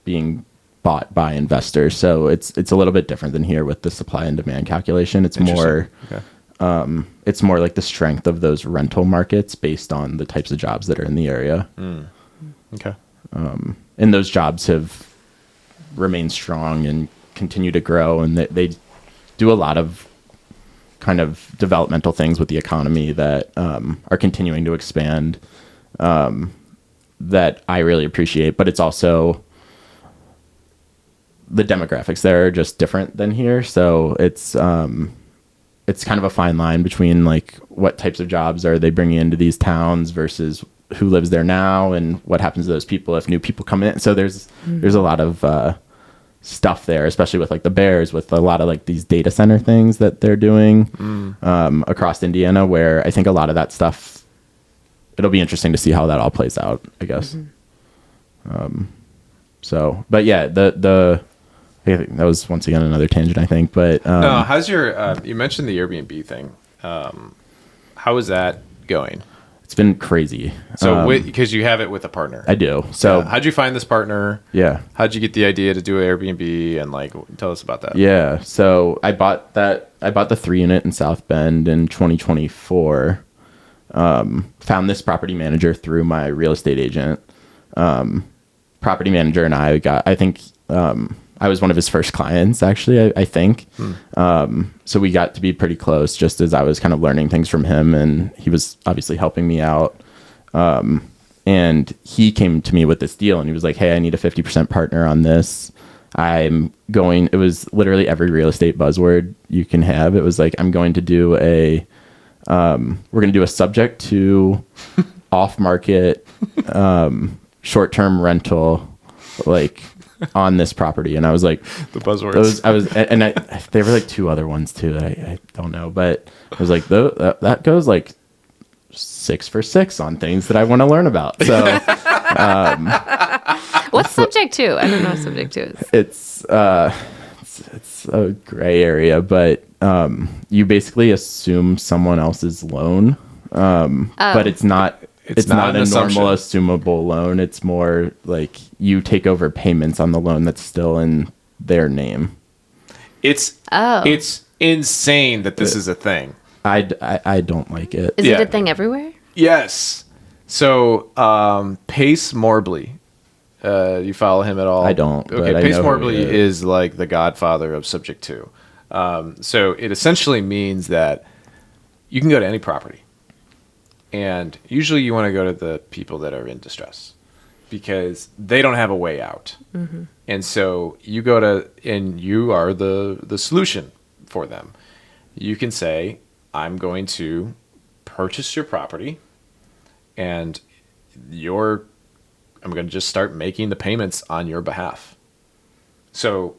being bought by investors. So it's a little bit different than here with the supply and demand calculation. It's more it's more like the strength of those rental markets based on the types of jobs that are in the area. Okay. And those jobs have remained strong and continue to grow, and they do a lot of kind of developmental things with the economy that are continuing to expand, that I really appreciate. But it's also the demographics there are just different than here, so it's kind of a fine line between like what types of jobs are they bringing into these towns versus who lives there now and what happens to those people if new people come in. So there's a lot of stuff there, especially with like the Bears, with a lot of like these data center things that they're doing across Indiana, where I think a lot of that stuff, it'll be interesting to see how that all plays out, I guess. So, but yeah, the I think that was once again another tangent, I think. But No, how's your? You mentioned the Airbnb thing. How is that going? it's been crazy. So, because you have it with a partner, I do. So how'd you find this partner? yeah. How'd you get the idea to do Airbnb, and like, tell us about that? Yeah. So I bought the 3-unit in South Bend in 2024. Found this property manager through my real estate agent. Property manager and I think, I was one of his first clients, actually, I think. So we got to be pretty close just as I was kind of learning things from him, and he was obviously helping me out. And he came to me with this deal, and he was like, hey, I need a 50% partner on this. It was literally every real estate buzzword you can have. It was like, I'm going to do we're going to do a subject to off-market, short-term rental, like, on this property. And I was like, The buzzwords. There were like 2 other ones too that I don't know, but I was like, that goes like 6 for 6 on things that I want to learn about. So What's subject to? I don't know what subject to is. it's a gray area, but you basically assume someone else's loan, but it's not. It's not a normal assumable loan. It's more like you take over payments on the loan that's still in their name. It's insane that this is a thing. I don't like it. Is it a thing everywhere? Yes. So Pace Morbley, you follow him at all? I don't. Okay, but I Pace know who Morbley he is like the godfather of subject to. So it essentially means that you can go to any property. And usually you want to go to the people that are in distress because they don't have a way out. Mm-hmm. And so you go to, and you are the solution for them. You can say, I'm going to purchase your property and I'm going to just start making the payments on your behalf. So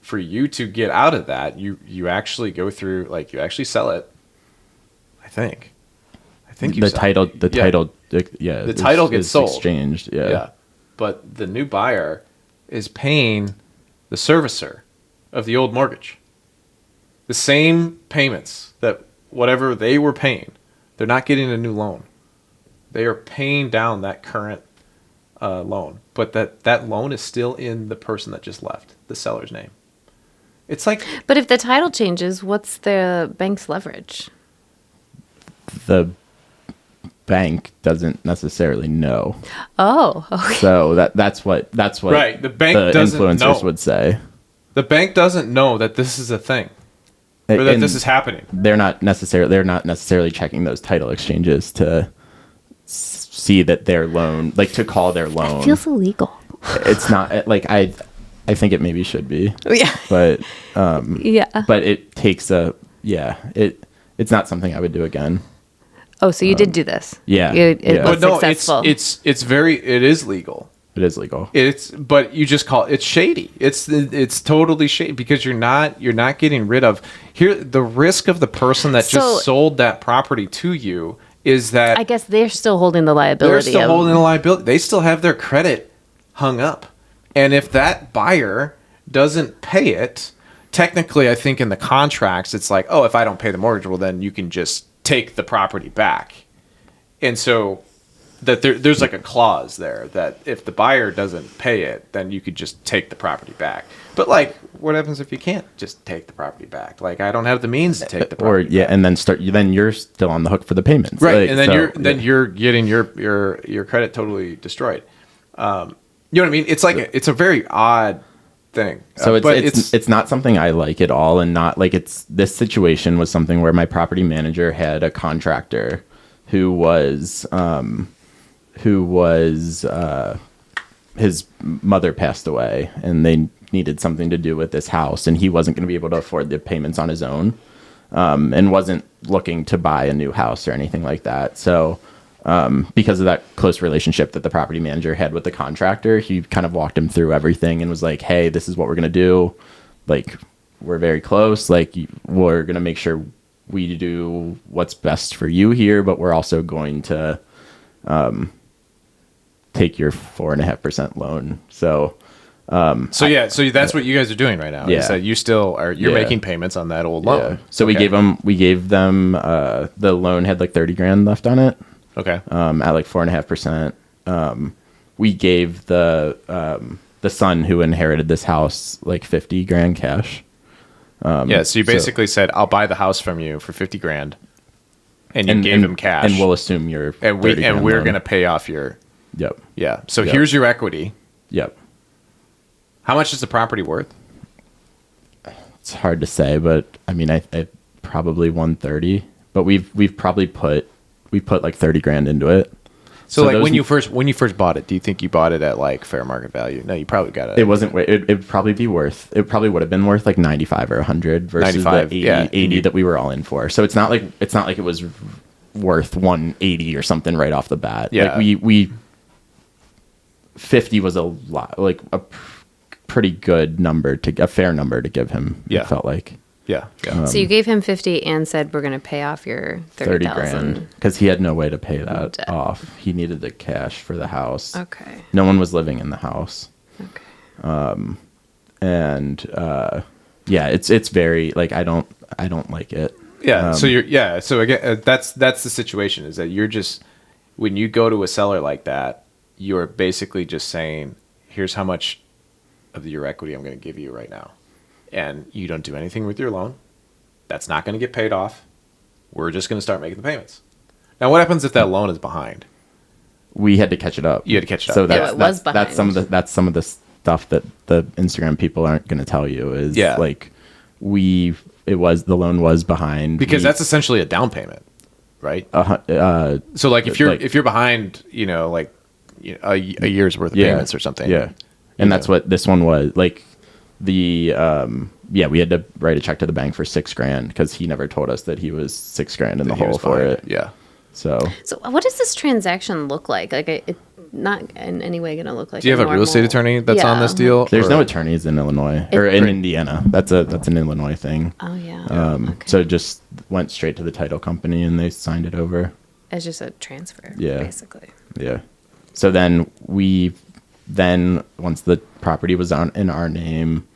for you to get out of that, you actually go through, like, you actually sell it, I think the title gets sold, exchanged. Yeah. But the new buyer is paying the servicer of the old mortgage the same payments that whatever they were paying. They're not getting a new loan. They are paying down that current loan, but that loan is still in the person that just left, the seller's name. It's like, but if the title changes, what's the bank's leverage? The bank doesn't necessarily know. Oh, okay. So that's what right. The bank doesn't influencers know. would say. The bank doesn't know that this is a thing, or that this is happening. They're not necessarily checking those title exchanges to see that their loan, like to call their loan. It feels illegal. It's not like I think it maybe should be. Yeah. But yeah. But it takes it's not something I would do again. Oh, so you did do this? Yeah. It was successful. It is legal. It is legal. But you just call it's shady. It's totally shady because you're not getting rid of the risk of the person that just sold that property to you is that I guess they're still holding the liability. They still have their credit hung up. And if that buyer doesn't pay it, technically I think in the contracts it's like, oh, if I don't pay the mortgage, well then you can just take the property back. And so that there's like a clause there that if the buyer doesn't pay it, then you could just take the property back. But like, what happens if you can't just take the property back? Like, I don't have the means to take the property back. And then you're still on the hook for the payments. Right. Like, and then you're getting your credit totally destroyed. You know what I mean? It's like it's a very odd thing. So it's not something I like at all, and not like this situation was something where my property manager had a contractor who was his mother passed away and they needed something to do with this house, and he wasn't going to be able to afford the payments on his own, and wasn't looking to buy a new house or anything like that. So because of that close relationship that the property manager had with the contractor, he kind of walked him through everything and was like, hey, this is what we're going to do. Like, we're very close. Like, we're going to make sure we do what's best for you here, but we're also going to take your 4.5% loan. So So that's what you guys are doing right now. Yeah. Is that you still are you're Yeah. making payments on that old loan. Yeah. So we gave them the loan had like 30 grand left on it. Okay. At like 4.5%. We gave the son who inherited this house like 50 grand cash. Yeah. So you basically said, "I'll buy the house from you for 50 grand," and you gave him cash, and we'll assume your we're 30 grand loan. going to pay off your. Yep. Yeah. So Yep. here's your equity. Yep. How much is the property worth? It's hard to say, but I mean, I probably 130. But we've probably put like 30 grand into it. So like when you first bought it, do you think you bought it at like fair market value? No, you probably got it. It wasn't. It'd probably be worth. It probably would have been worth like 95 or 100 versus 95, the 80, yeah. 80 that we were all in for. So it's not like it was worth 180 or something right off the bat. Yeah. Like we 50 was a lot, like a pretty good number a fair number to give him. Yeah. It felt like. Yeah. Yeah. So you gave him 50 and said we're going to pay off your 30 30,000. grand because he had no way to pay that Debt. off. He needed the cash for the house. Okay. No one was living in the house. Okay. And yeah, it's very like I don't like it. Yeah. So again, that's the situation is that you're just when you go to a seller like that, you're basically just saying, here's how much of your equity I'm going to give you right now. And you don't do anything with your loan. That's not going to get paid off. We're just going to start making the payments. Now, what happens if that loan is behind? We had to catch it up. You had to catch it up. So Yeah, it was that's some of the stuff that the Instagram people aren't going to tell you is like the loan was behind Because that's essentially a down payment, right? So like if you're behind, a year's worth of payments or something. Yeah. And that's what this one was. Like we had to write a check to the bank for $6,000 because he never told us that he was $6,000 in the hole for it. Yeah. So what does this transaction look like? Like it's not in any way going to look like. Do you have a real estate attorney that's on this deal? There's no attorneys in Illinois or in Indiana. That's an Illinois thing. Oh yeah. Okay. So it just went straight to the title company and they signed it over. It's just a transfer. Yeah. Basically. Yeah. So then once the property was in our name,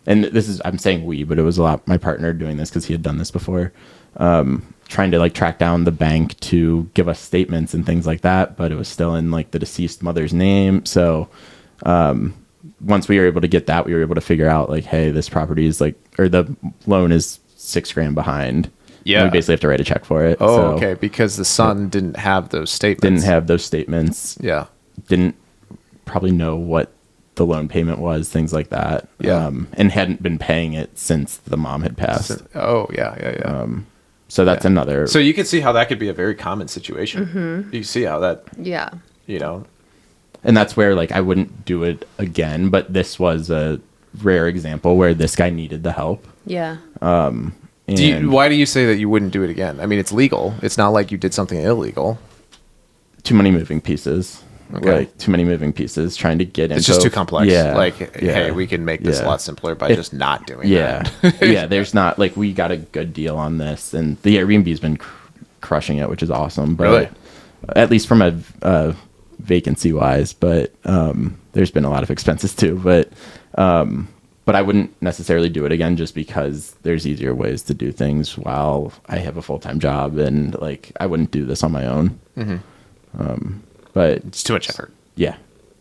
and I'm saying we, but it was a lot my partner doing this because he had done this before, trying to like track down the bank to give us statements and things like that, but it was still in like the deceased mother's name. So once we were able to get that, we were able to figure out like, hey, this property is like, or the loan is $6,000 behind. Yeah. And we basically have to write a check for it. Oh, So okay. Because the son didn't have those statements. didn't have those statements. Yeah. Didn't probably know what the loan payment was, things like that. Yeah. And hadn't been paying it since the mom had passed. Oh, yeah. So that's another. So you can see how that could be a very common situation. Mm-hmm. You see how that, Yeah. And that's where like I wouldn't do it again, but this was a rare example where this guy needed the help. Yeah. Why do you say that you wouldn't do it again? I mean, it's legal. It's not like you did something illegal. Too many moving pieces. Okay. Like too many moving pieces trying to get into. It's just too complex. Yeah. Hey, we can make this a lot simpler by just not doing that. Yeah. There's not like we got a good deal on this, and the Airbnb's been crushing it, which is awesome. But Really? At least from a vacancy wise, but there's been a lot of expenses too. But I wouldn't necessarily do it again just because there's easier ways to do things while I have a full-time job, and like I wouldn't do this on my own. Mm-hmm. But It's too much effort. yeah.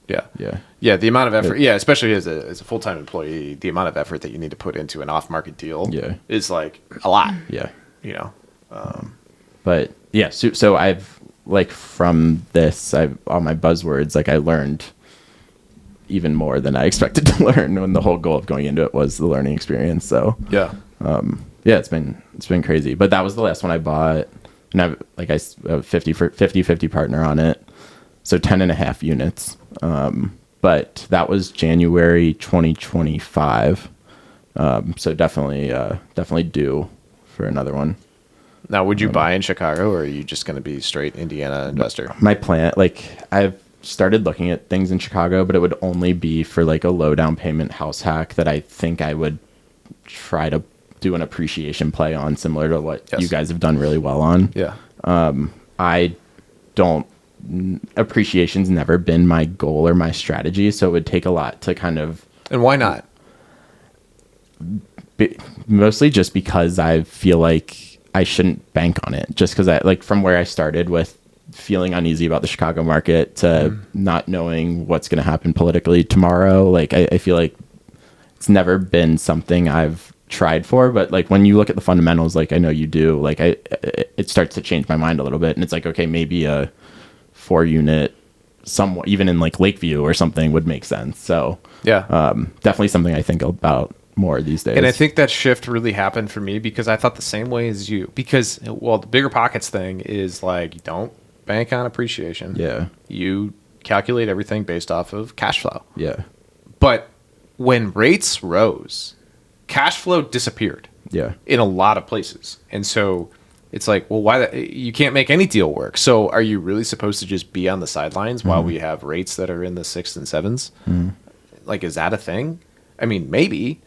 Yeah, the amount of effort. Yeah, especially as a full-time employee, the amount of effort that you need to put into an off-market deal is like a lot. Yeah. But yeah, so I've like from this, all my buzzwords, like I learned even more than I expected to learn when the whole goal of going into it was the learning experience. So Yeah. it's been crazy, but that was the last one I bought, and I've like I have 50 partner on it. So 10 and a half units. But that was January 2025. So definitely due for another one. Now, would you buy in Chicago, or are you just going to be straight Indiana investor? My plan, like I've started looking at things in Chicago, but it would only be for like a low down payment house hack that I think I would try to do an appreciation play on, similar to what you guys have done really well on. Yeah. Appreciation's never been my goal or my strategy, so it would take a lot to kind of And why not? Mostly just because I feel like I shouldn't bank on it, just because I like from where I started with feeling uneasy about the Chicago market to not knowing what's going to happen politically tomorrow. Like I feel like it's never been something I've tried for, but like when you look at the fundamentals, like I know you do, like it starts to change my mind a little bit, and it's like, okay, maybe a 4-unit somewhat even in like Lakeview or something would make sense. So definitely something I think about more these days. And I think that shift really happened for me because I thought the same way as you, because well, the bigger pockets thing is like, you don't bank on appreciation. Yeah. You calculate everything based off of cash flow. Yeah. But when rates rose, cash flow disappeared. Yeah. In a lot of places. And so it's like, well, you can't make any deal work. So are you really supposed to just be on the sidelines while we have rates that are in the 6s and 7s? Like, is that a thing? I mean, maybe.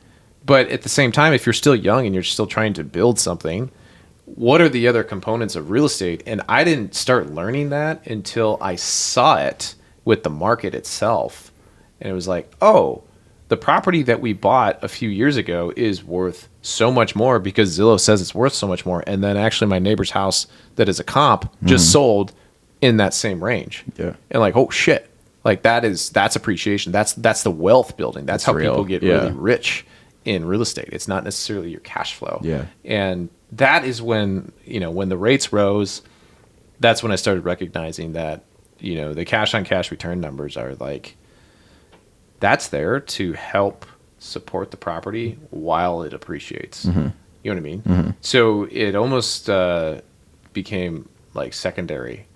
But at the same time, if you're still young and you're still trying to build something, what are the other components of real estate? And I didn't start learning that until I saw it with the market itself. And it was like, oh, the property that we bought a few years ago is worth so much more because Zillow says it's worth so much more. And then actually my neighbor's house that is a comp just sold in that same range. Yeah. And like, oh shit. Like that's appreciation. That's the wealth building. That's how real. people get really rich in real estate. It's not necessarily your cash flow. Yeah. And that is when, when the rates rose, that's when I started recognizing that, the cash on cash return numbers are like, that's there to help support the property while it appreciates. You know what I mean? So it almost became like secondary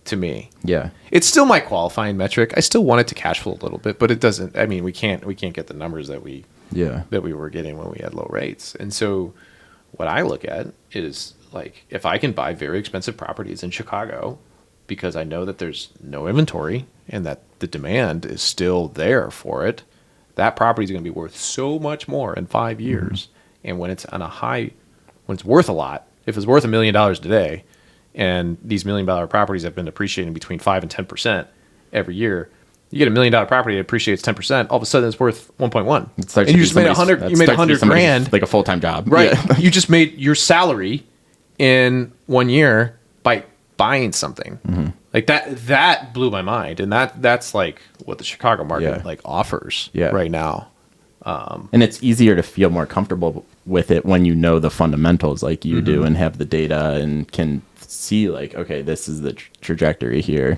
to me. Yeah. It's still my qualifying metric. I still want it to cash flow a little bit, but it doesn't. I mean, we can't get the numbers that we were getting when we had low rates. And so what I look at is like, if I can buy very expensive properties in Chicago because I know that there's no inventory and that the demand is still there for it, that property is going to be worth so much more in 5 years. And when it's on when it's worth a lot, if it's worth $1 million today, and these $1 million properties have been appreciating between 5 and 10% every year, you get $1 million property that appreciates 10%. All of a sudden, it's worth 1.1. And you just made 100. You made 100 grand, like a full-time job, right? Yeah. You just made your salary in 1 year by buying something like that. That blew my mind, and that's like what the Chicago market like offers right now. And it's easier to feel more comfortable with it when you know the fundamentals like you do and have the data and can see like, okay, this is the trajectory here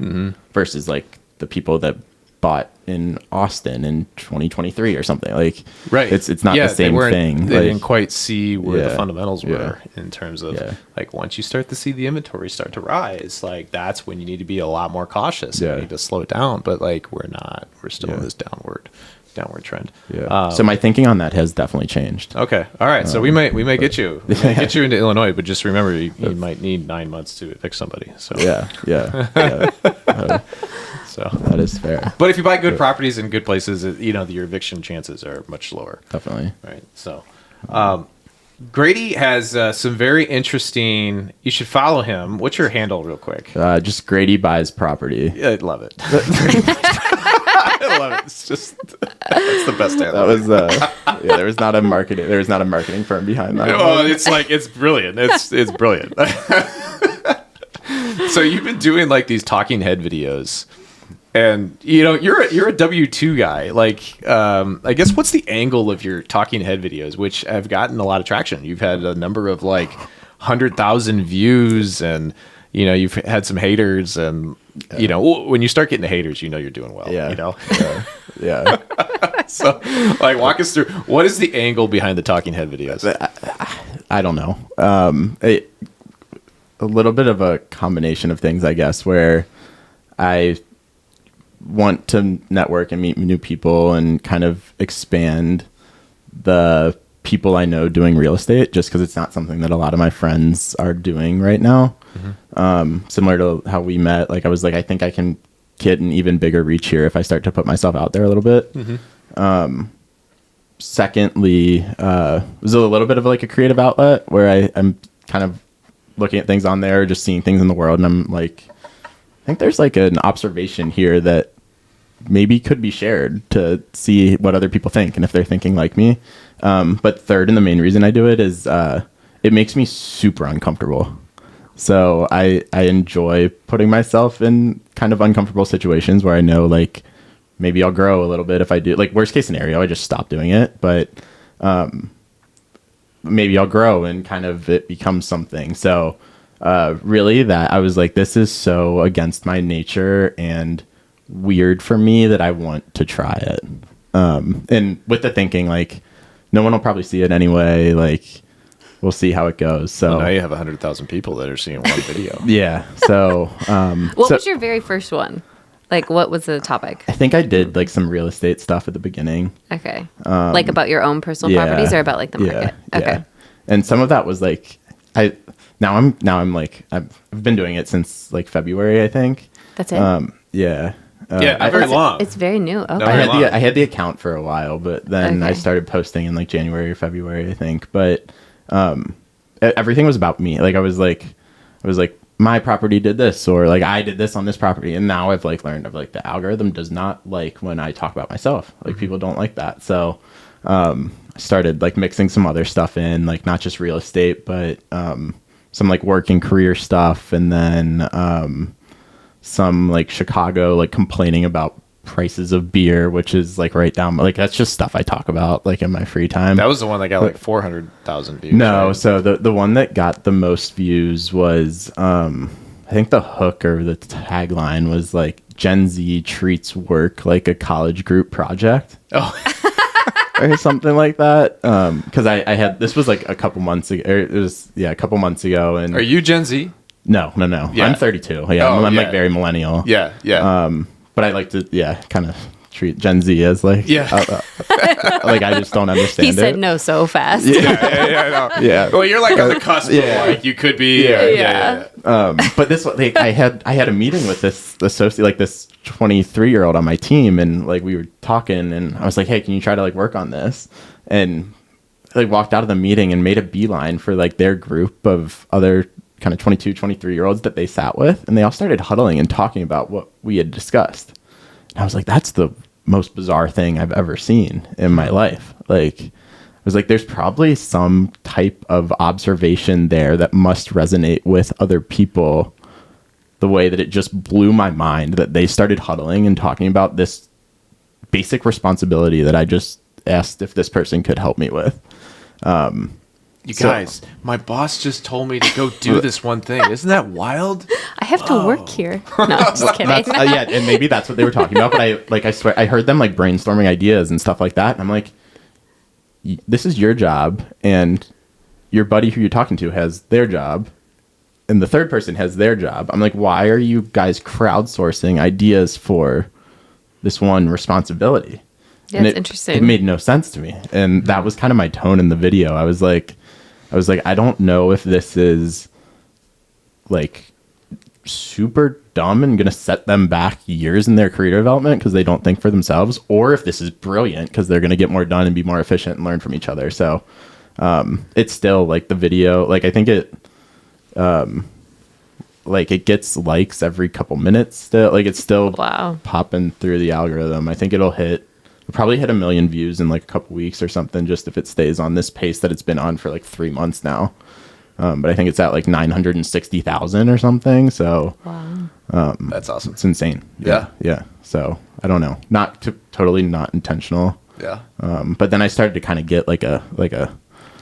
versus like the people that bought in Austin in 2023 or something. Like, right. It's not the same thing. They like, didn't quite see where the fundamentals were in terms of like, once you start to see the inventory start to rise, like that's when you need to be a lot more cautious. You need to slow it down, but like we're still in this downward trend. So my thinking on that has definitely changed. Okay. All right. So we may get you into Illinois, but just remember you might need 9 months to evict somebody. So so that is fair. But if you buy good properties in good places, your eviction chances are much lower. Definitely. Right. So Grady has some very interesting. You should follow him. What's your handle, real quick? Just Grady buys property. I love it. I love it. It's just that's the best handle. That was there was not a marketing firm behind that. Well, it's brilliant. It's brilliant. So you've been doing like these talking head videos. And you're a W-2 guy. Like, I guess what's the angle of your talking head videos, which have gotten a lot of traction? You've had a number of like 100,000 views, and you've had some haters, and when you start getting the haters, you're doing well. Yeah. So, like, walk us through what is the angle behind the talking head videos? I don't know. A little bit of a combination of things, I guess, where I want to network and meet new people and kind of expand the people I know doing real estate, just because it's not something that a lot of my friends are doing right now. Similar to how we met, like I was like, I think I can get an even bigger reach here if I start to put myself out there a little bit. Secondly, it was a little bit of like a creative outlet where I'm kind of looking at things on there, just seeing things in the world, and I'm like, I think there's like an observation here that maybe could be shared to see what other people think and if they're thinking like me. But third, and the main reason I do it is it makes me super uncomfortable. So I enjoy putting myself in kind of uncomfortable situations where I know like maybe I'll grow a little bit if I do. Like worst case scenario, I just stop doing it. But maybe I'll grow and kind of it becomes something. So really that I was like, this is so against my nature and weird for me that I want to try it. And with the thinking, like, no one will probably see it anyway. Like, we'll see how it goes. So well, now you have 100,000 people that are seeing one video. yeah. So what was your very first one? Like, what was the topic? I think I did like some real estate stuff at the beginning. Okay. Like about your own personal properties or about like the market? Yeah, okay. yeah. And some of that was like, now I'm like, I've been doing it since like February, I think. That's it? Yeah. Yeah, not very long. It's very new. Okay. I had the account for a while, but then I started posting in like January or February, I think. But everything was about me. Like I was like, my property did this, or like I did this on this property, and now I've like learned of like the algorithm does not like when I talk about myself. Like people don't like that. So I started like mixing some other stuff in, like not just real estate, but some like working career stuff, and then some like Chicago, like complaining about prices of beer, which is like right down, like that's just stuff I talk about like in my free time. That was the one that got like 400,000 views. No, right? so the one that got the most views was I think the hook or the tagline was like Gen Z treats work like a college group project. Oh. Or something like that. Because I had, this was like a couple months ago. It was, yeah, a couple months ago. And Are you Gen Z? No. Yeah. I'm 32. Yeah, I'm like very millennial. Yeah. But I like to, kind of treat Gen Z as like, like I just don't understand. He said no so fast. Yeah. Yeah. Well, you're like on the cusp. Yeah. Of like you could be. Yeah. But this, like, I had a meeting with this associate, like this 23-year-old on my team, and like we were talking, and I was like, hey, can you try to like work on this? And like walked out of the meeting and made a beeline for like their group of other kind of 22, 23-year-olds that they sat with, and they all started huddling and talking about what we had discussed. And I was like, that's the most bizarre thing I've ever seen in my life. Like, I was like, there's probably some type of observation there that must resonate with other people, the way that it just blew my mind that they started huddling and talking about this basic responsibility that I just asked if this person could help me with. You guys, my boss just told me to go do this one thing. Isn't that wild? I have to work here. No, just kidding. Yeah, and maybe that's what they were talking about. But I swear, I heard them like brainstorming ideas and stuff like that. And I'm like, this is your job, and your buddy who you're talking to has their job, and the third person has their job. I'm like, why are you guys crowdsourcing ideas for this one responsibility? Yeah, and it's interesting. It made no sense to me. And that was kind of my tone in the video. I was like, I don't know if this is like super dumb and going to set them back years in their career development because they don't think for themselves, or if this is brilliant because they're going to get more done and be more efficient and learn from each other. So it's still like the video, like I think it, like it gets likes every couple minutes still, like it's still popping through the algorithm. I think it'll probably hit 1 million views in like a couple weeks or something, just if it stays on this pace that it's been on for like 3 months now. But I think it's at like 960,000 or something. So That's awesome. it's insane. Yeah. So I don't know, totally not intentional. Yeah. But then I started to kind of get like a.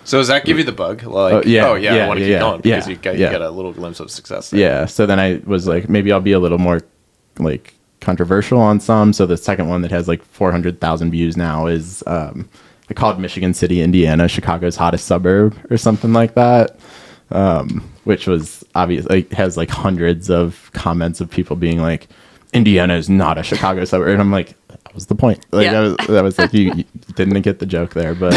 So does that give you the bug? Like, I want to keep going because you got a little glimpse of success there. Yeah. So then I was like, maybe I'll be a little more like controversial on some. So the second one that has like 400,000 views now is I called Michigan City, Indiana, Chicago's hottest suburb or something like that, which was obviously like, has like hundreds of comments of people being like, Indiana is not a Chicago suburb. And I'm like, that was the point. Like that was like, you didn't get the joke there, but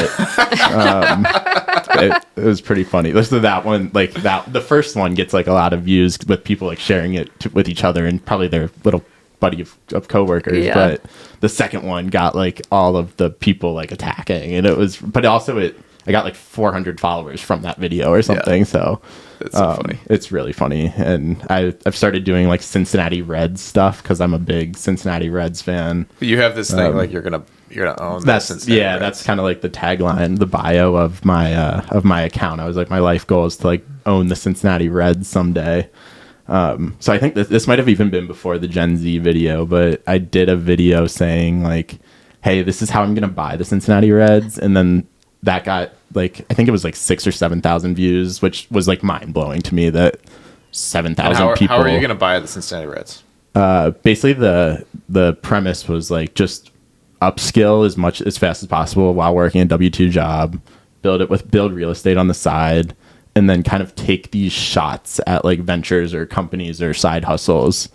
it was pretty funny. Listen to that one, like that, the first one gets like a lot of views with people like sharing it with each other and probably their little buddy of coworkers, but the second one got like all of the people like attacking, and it was, but also I got like 400 followers from that video or something. So That's so funny. It's really funny. And I've started doing like Cincinnati Reds stuff because I'm a big Cincinnati Reds fan. You have this thing like you're gonna own That's this. that's kind of like the tagline, the bio of my account. I was like, my life goal is to like own the Cincinnati Reds someday. So I think this might have even been before the Gen Z video, but I did a video saying like, hey, this is how I'm gonna buy the Cincinnati Reds, and then that got like, I think it was like 6,000 or 7,000 views, which was like mind blowing to me that 7,000 people. How are you gonna buy the Cincinnati Reds? Basically the premise was like just upskill as fast as possible while working a W-2 job, build real estate on the side, and then kind of take these shots at like ventures or companies or side hustles,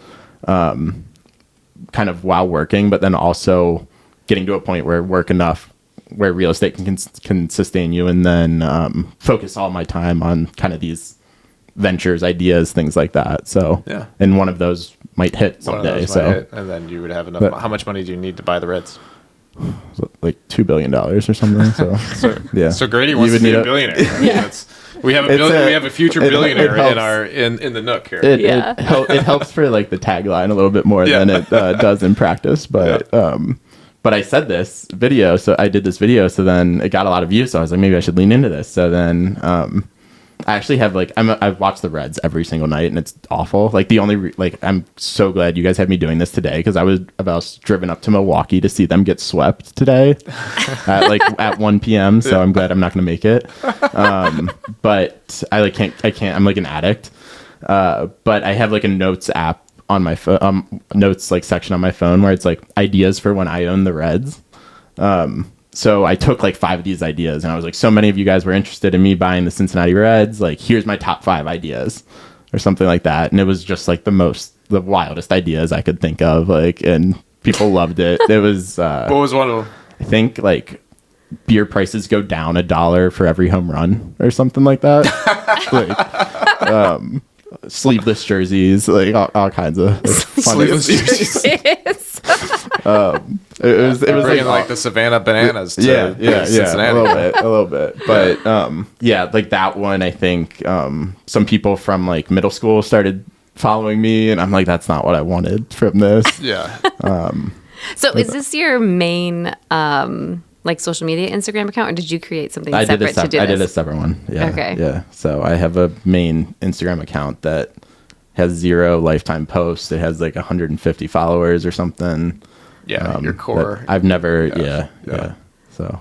kind of while working, but then also getting to a point where where real estate can sustain you, and then focus all my time on kind of these ventures, ideas, things like that. So yeah, and one of those might hit someday. And then you would have enough. How much money do you need to buy the Reds? Like $2 billion or something. So yeah. So Grady wants to be a billionaire. Right? We have a future billionaire in the Nook here. It helps for like the tagline a little bit more than it does in practice, but but I said this video, so I did this video, so then it got a lot of views. So I was like, maybe I should lean into this. So then I actually have like I've watched the Reds every single night, and it's awful. Like the only I'm so glad you guys had me doing this today, because I was driven up to Milwaukee to see them get swept today at 1 p.m. So I'm glad I'm not going to make it. But I like can't I'm like an addict. But I have like a notes app on my phone, notes like section on my phone where it's like ideas for when I own the Reds. So I took like 5 of these ideas, and I was like, so many of you guys were interested in me buying the Cincinnati Reds. Like, here's my top 5 ideas or something like that. And it was just like the wildest ideas I could think of. Like, and people loved it. It was, what was one of them? I think like beer prices go down $1 for every home run or something like that. Like, sleeveless jerseys, like all kinds of like, sleeveless jerseys. It was bringing like the Savannah Bananas to Cincinnati. a little bit. But like that one, I think some people from like middle school started following me, and I'm like, that's not what I wanted from this. Yeah. So is this your main like social media Instagram account, or did you create something separate to do this? I did a separate one. Yeah. Okay. Yeah. So I have a main Instagram account that has 0 lifetime posts. It has like 150 followers or something. Yeah. Your core. I've never. Yeah. So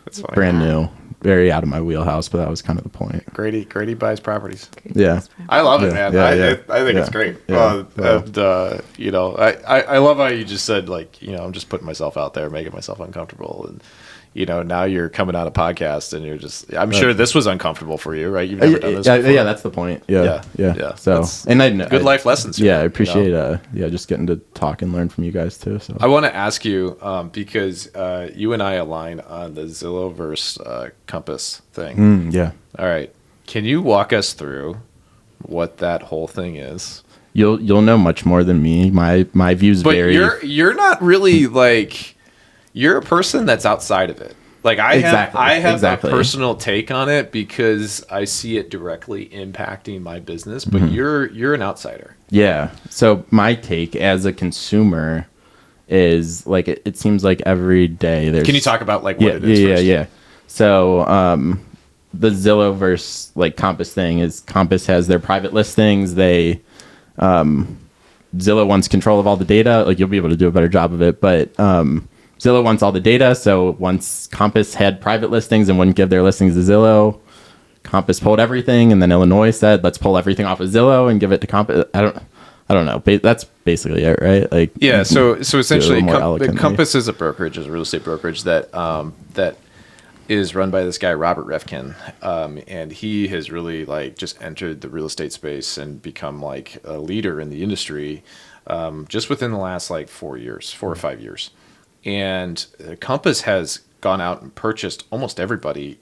that's funny. Brand new, very out of my wheelhouse, but that was kind of the point. Grady buys properties. Yeah. I love it, man. I think it's great. Yeah. I love how you just said, like, I'm just putting myself out there, making myself uncomfortable. And, now you're coming on a podcast, and you're just, I'm sure this was uncomfortable for you, right? You've never done this before. Yeah, that's the point. Yeah. So, and I know good life lessons. Yeah, I appreciate, just getting to talk and learn from you guys too. So I want to ask you, because you and I align on the Zillow versus Compass thing. Yeah. All right. Can you walk us through what that whole thing is? You'll know much more than me. My views vary. But you're not really like, you're a person that's outside of it. Like I have a personal take on it because I see it directly impacting my business, but you're an outsider. Yeah. So my take as a consumer is like, it seems like every day there's... Can you talk about like what it is first? Yeah. So the Zillow versus like Compass thing is Compass has their private listings. They Zillow wants control of all the data. Like you'll be able to do a better job of it, but Zillow wants all the data. So once Compass had private listings and wouldn't give their listings to Zillow, Compass pulled everything, and then Illinois said, let's pull everything off of Zillow and give it to Compass. I don't know. That's basically it, right? Like, yeah. So essentially, Compass is a brokerage, is a real estate brokerage that is run by this guy Robert Refkin, and he has really like just entered the real estate space and become like a leader in the industry, just within the last like 4 or 5 years. And Compass has gone out and purchased almost everybody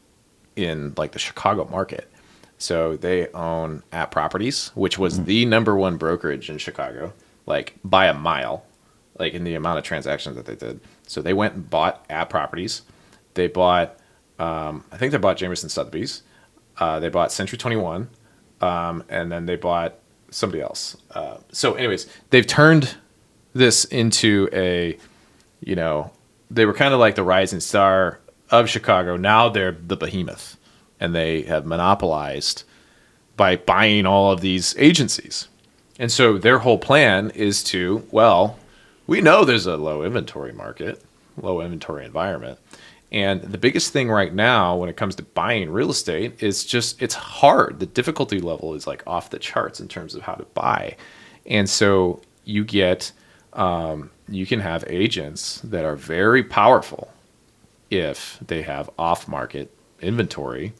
in like the Chicago market. So they own At Properties, which was the number 1 brokerage in Chicago, like by a mile, like in the amount of transactions that they did. So they went and bought At Properties. They bought I think they bought Jamerson Sotheby's. They bought Century 21. And then they bought somebody else. So anyways, they've turned this into a, they were kind of like the rising star of Chicago. Now they're the behemoth, and they have monopolized by buying all of these agencies. And so their whole plan is to, well, we know there's a low inventory market, low inventory environment. And the biggest thing right now when it comes to buying real estate is just, it's hard. The difficulty level is like off the charts in terms of how to buy. And so you get, you can have agents that are very powerful if they have off-market inventory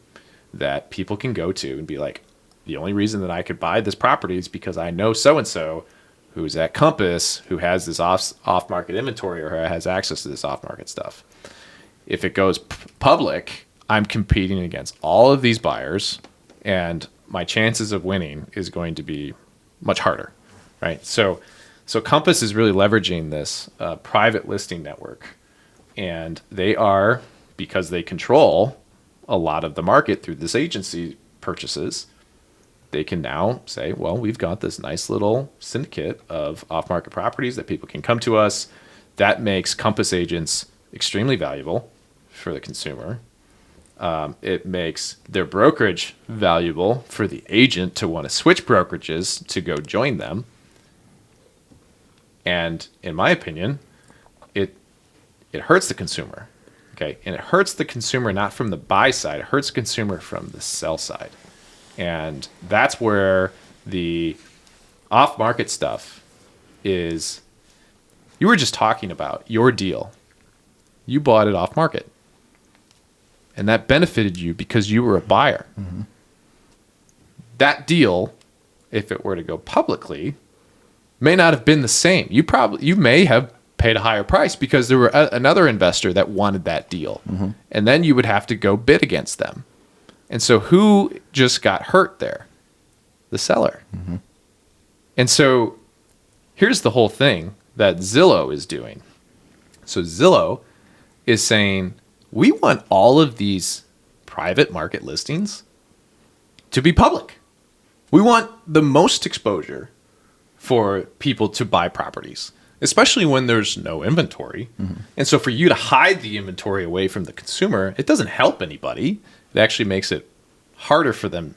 that people can go to and be like, the only reason that I could buy this property is because I know so-and-so who's at Compass who has this off-market inventory or has access to this off-market stuff. If it goes public, I'm competing against all of these buyers, and my chances of winning is going to be much harder, right? So Compass is really leveraging this private listing network, and they are, because they control a lot of the market through this agency purchases, they can now say, well, we've got this nice little syndicate of off-market properties that people can come to us. That makes Compass agents extremely valuable for the consumer. It makes their brokerage valuable for the agent to want to switch brokerages to go join them. And in my opinion, it hurts the consumer. Okay. And it hurts the consumer not from the buy side, it hurts the consumer from the sell side. And that's where the off-market stuff is. You were just talking about your deal. You bought it off market. And that benefited you because you were a buyer. Mm-hmm. That deal, if it were to go publicly, may not have been the same. You may have paid a higher price because there were another investor that wanted that deal. Mm-hmm. And then you would have to go bid against them. And so who just got hurt there? The seller. Mm-hmm. And so here's the whole thing that Zillow is doing. So Zillow is saying, we want all of these private market listings to be public. We want the most exposure for people to buy properties, especially when there's no inventory. Mm-hmm. And so for you to hide the inventory away from the consumer, it doesn't help anybody. It actually makes it harder for them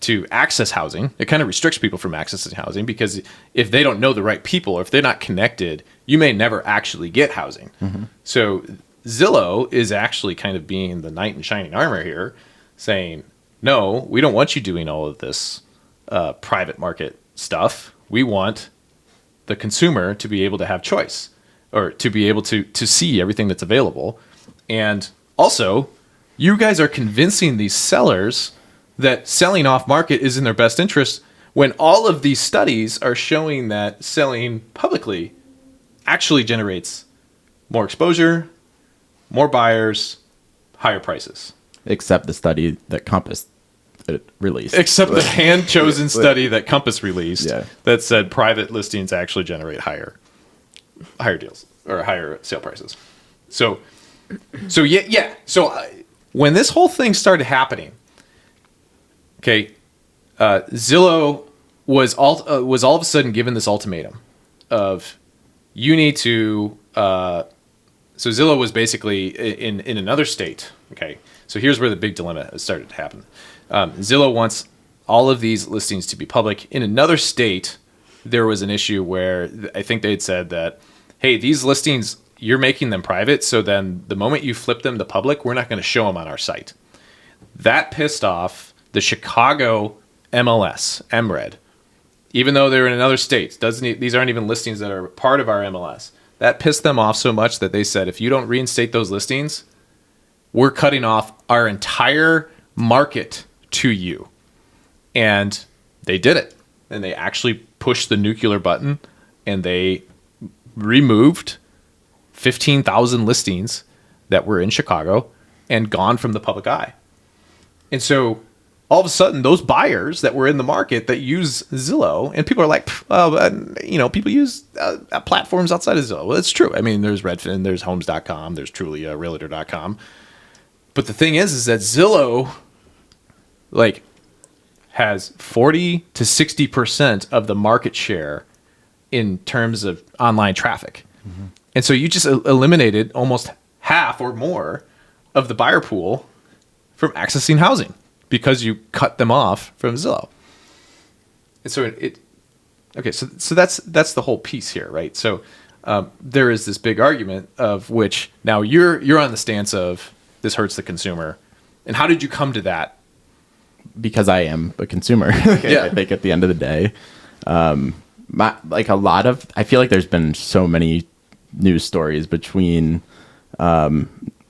to access housing. It kind of restricts people from accessing housing because if they don't know the right people or if they're not connected, you may never actually get housing. Mm-hmm. So Zillow is actually kind of being the knight in shining armor here, saying, no, we don't want you doing all of this private market stuff. We want the consumer to be able to have choice or to be able to see everything that's available. And also, you guys are convincing these sellers that selling off market is in their best interest when all of these studies are showing that selling publicly actually generates more exposure, more buyers, higher prices. Except the study that Compass released. Except the hand-chosen study that Compass released that said private listings actually generate higher deals or higher sale prices. So yeah. So when this whole thing started happening, okay, Zillow was all of a sudden given this ultimatum of you need to. So Zillow was basically in another state. Okay, so here's where the big dilemma started to happen. Zillow wants all of these listings to be public. In another state, there was an issue where I think they had said that, hey, these listings, you're making them private, so then the moment you flip them to public, we're not going to show them on our site. That pissed off the Chicago MLS, MRED, even though they're in another state. These aren't even listings that are part of our MLS. That pissed them off so much that they said, if you don't reinstate those listings, we're cutting off our entire market to you. And they did it. And they actually pushed the nuclear button and they removed 15,000 listings that were in Chicago and gone from the public eye. And so all of a sudden, those buyers that were in the market that use Zillow, and people are like, people use platforms outside of Zillow. Well, it's true. I mean, there's Redfin, there's Homes.com, there's Trulia, Realtor.com. But the thing is that Zillow, like, has 40 to 60% of the market share in terms of online traffic. And so you just eliminated almost half or more of the buyer pool from accessing housing because you cut them off from Zillow. And so so that's the whole piece here, right? So there is this big argument of which now you're on the stance of this hurts the consumer. And how did you come to that? Because I am a consumer. Yeah. I think at the end of the day, I feel like there's been so many news stories between NAR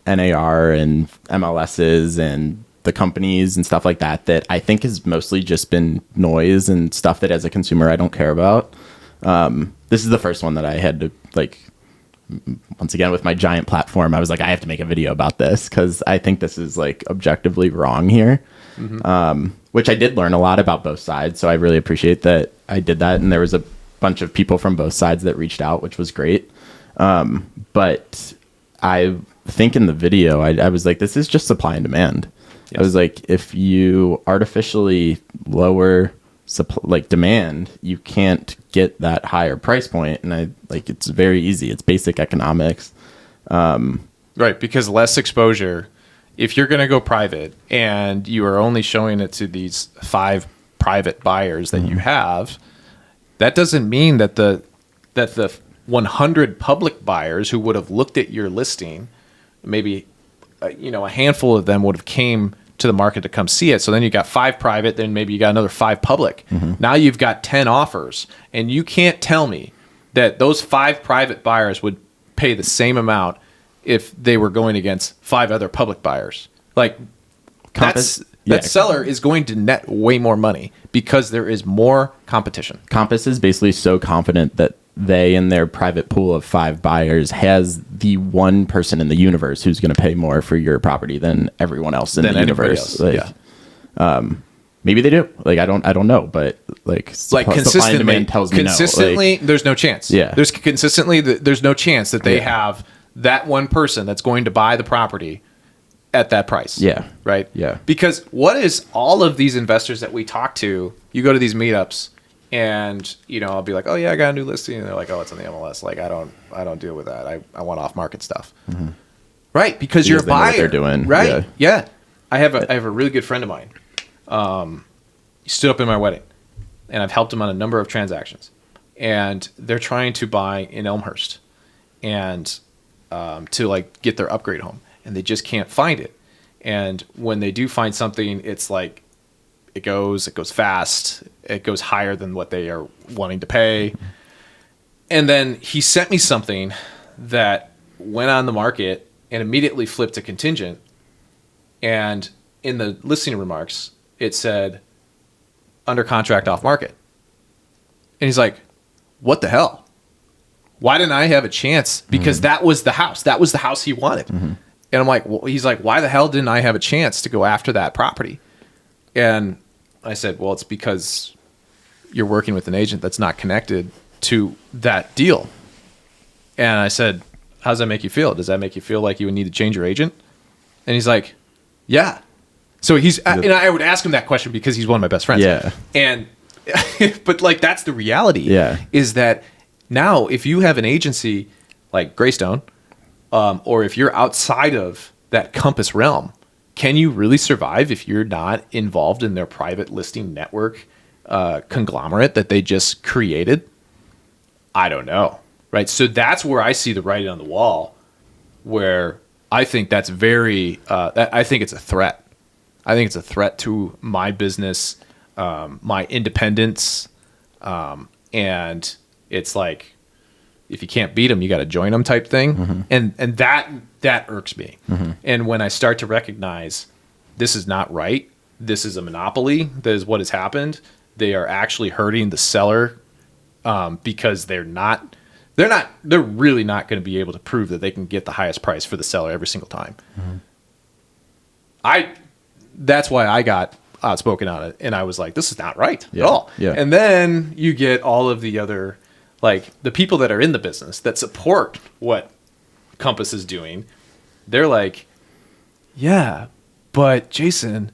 and MLSs and the companies and stuff like that I think has mostly just been noise and stuff that as a consumer I don't care about. This is the first one that I had to, like, once again with my giant platform, I was like, I have to make a video about this because I think this is like objectively wrong here. Which I did learn a lot about both sides. So I really appreciate that I did that. And there was a bunch of people from both sides that reached out, which was great. But I think in the video, I was like, this is just supply and demand. Yes. I was like, if you artificially lower demand, you can't get that higher price point. And it's very easy. It's basic economics. Right. Because less exposure. If you're going to go private and you are only showing it to these 5 private buyers that you have, that doesn't mean that the 100 public buyers who would have looked at your listing, maybe a handful of them would have came to the market to come see it. So then you got 5 private, then maybe you got another 5 public. Now you've got 10 offers, and you can't tell me that those 5 private buyers would pay the same amount if they were going against 5 other public buyers. Like, that seller is going to net way more money because there is more competition. Compass is basically so confident that they, in their private pool of 5 buyers, has the one person in the universe who's going to pay more for your property than everyone else in the universe. Maybe they do. I don't know, but supply and demand tells me consistently, there's no chance. Yeah, there's no chance that they have that one person that's going to buy the property at that price. Yeah. Right? Yeah. Because what is all of these investors that we talk to, you go to these meetups and, I'll be like, oh yeah, I got a new listing. And they're like, oh, it's on the MLS. Like, I don't deal with that. I want off market stuff. Right. Because you're a buyer. Know what they're doing. Right. Yeah. I have a really good friend of mine. He stood up in my wedding and I've helped him on a number of transactions, and they're trying to buy in Elmhurst and, to get their upgrade home, and they just can't find it. And when they do find something, it's like it goes fast, it goes higher than what they are wanting to pay. And then he sent me something that went on the market and immediately flipped to contingent. And in the listing remarks, it said under contract off market. And he's like, what the hell? Why didn't I have a chance? Because that was the house. That was the house he wanted. And I'm like, well, he's like, why the hell didn't I have a chance to go after that property? And I said, well, it's because you're working with an agent that's not connected to that deal. And I said, how does that make you feel? Does that make you feel like you would need to change your agent? And he's like, yeah. So and I would ask him that question because he's one of my best friends. Yeah. And, but that's the reality. Yeah. Is that now if you have an agency like Greystone, or if you're outside of that Compass realm, can you really survive if you're not involved in their private listing network conglomerate that they just created? I don't know. Right. So that's where I see the writing on the wall, where I think that's I think it's a threat. I think it's a threat to my business, my independence. And it's like, if you can't beat them, you got to join them type thing. And that irks me. And when I start to recognize this is not right, this is a monopoly, that is what has happened. They are actually hurting the seller, because they're really not going to be able to prove that they can get the highest price for the seller every single time. That's why I got outspoken on it. And I was like, this is not right at all. Yeah. And then you get all of the other, the people that are in the business that support what Compass is doing. They're like, Yeah, but Jason,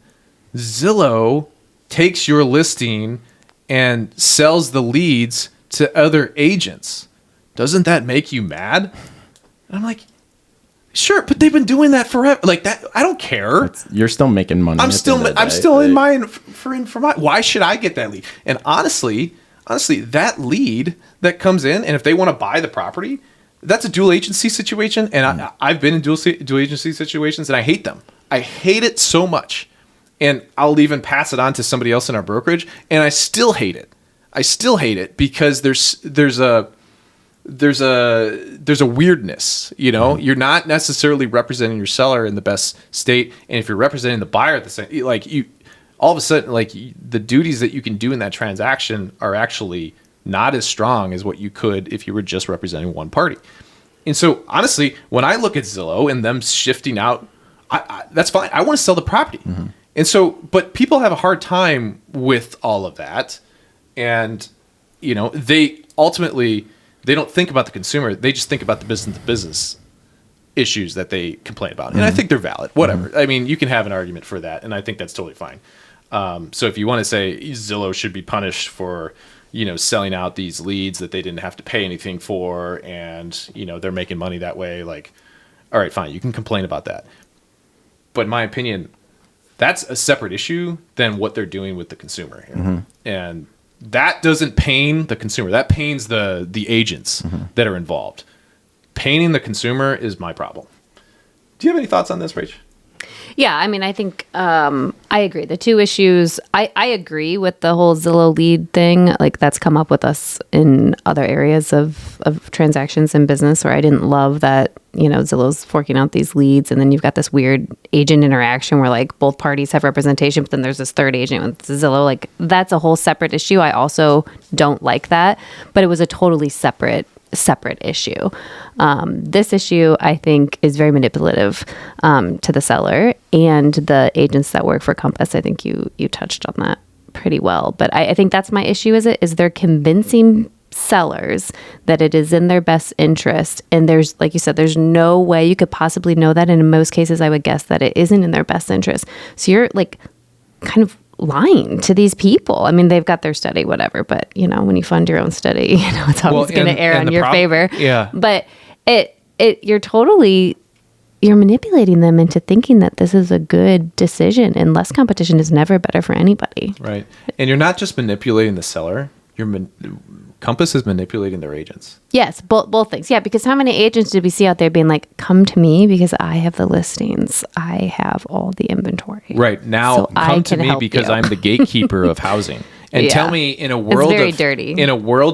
Zillow takes your listing and sells the leads to other agents. Doesn't that make you mad? And I'm like, sure, but they've been doing that forever. Like that, I don't care. You're still making money. I'm still in mine for mine. Why should I get that lead? And honestly, that lead that comes in, and if they want to buy the property, that's a dual agency situation. And I've been in dual agency situations, and I hate them. I hate it so much. And I'll even pass it on to somebody else in our brokerage, and I still hate it. I still hate it because there's a weirdness, you know. You're not necessarily representing your seller in the best state, and if you're representing the buyer at the same, like you, all of a sudden, like the duties that you can do in that transaction are actually not as strong as what you could if you were just representing one party. And so, honestly, when I look at Zillow and them shifting out, that's fine. I want to sell the property, and so, but people have a hard time with all of that, and you know, they ultimately. They don't think about the consumer. They just think about the business-to-business issues that they complain about. And I think they're valid. Whatever. I mean, you can have an argument for that, and I think that's totally fine. So if you want to say Zillow should be punished for, you know, selling out these leads that they didn't have to pay anything for, and, you know, they're making money that way, like, all right, fine. You can complain about that. But in my opinion, that's a separate issue than what they're doing with the consumer here. And that doesn't pain the consumer. That pains the agents that are involved. Paining the consumer is my problem. Do you have any thoughts on this, Rach? Yeah, I mean, I think I agree. The two issues, I agree with the whole Zillow lead thing. Like, that's come up with us in other areas of transactions in business where I didn't love that, you know, Zillow's forking out these leads, and then you've got this weird agent interaction where, like, both parties have representation, but then there's this third agent with Zillow. Like, that's a whole separate issue. I also don't like that, but it was a totally separate issue. This issue, I think, is very manipulative to the seller and the agents that work for Compass. I think you touched on that pretty well. But I think that's my issue. Is they're convincing sellers that it is in their best interest, and there's, like you said, there's no way you could possibly know that. And in most cases, I would guess that it isn't in their best interest. So you're like kind of lying to these people. I mean, they've got their study, whatever, but you know, when you fund your own study, you know, it's always going to err on your favor. Yeah. But you're manipulating them into thinking that this is a good decision, and less competition is never better for anybody. Right. And you're not just manipulating the seller. Compass is manipulating their agents. Yes, both things. Yeah, because how many agents did we see out there being like, come to me because I have the listings. I have all the inventory. Right. Now, so come to me because I'm the gatekeeper of housing. And tell me, in a world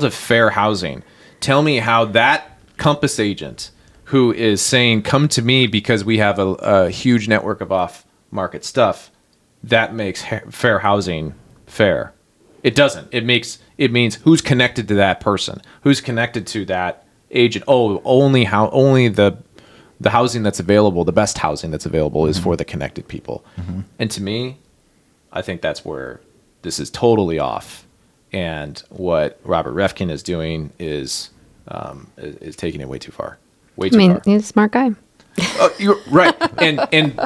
of fair housing, tell me how that Compass agent who is saying, come to me because we have a huge network of off-market stuff, that makes fair housing fair. It doesn't. It means who's connected to that person, who's connected to that agent. Oh, only the housing that's available, the best housing that's available, is for the connected people. And to me, I think that's where this is totally off. And what Robert Refkin is doing is taking it way too far. Far. He's a smart guy. You're right.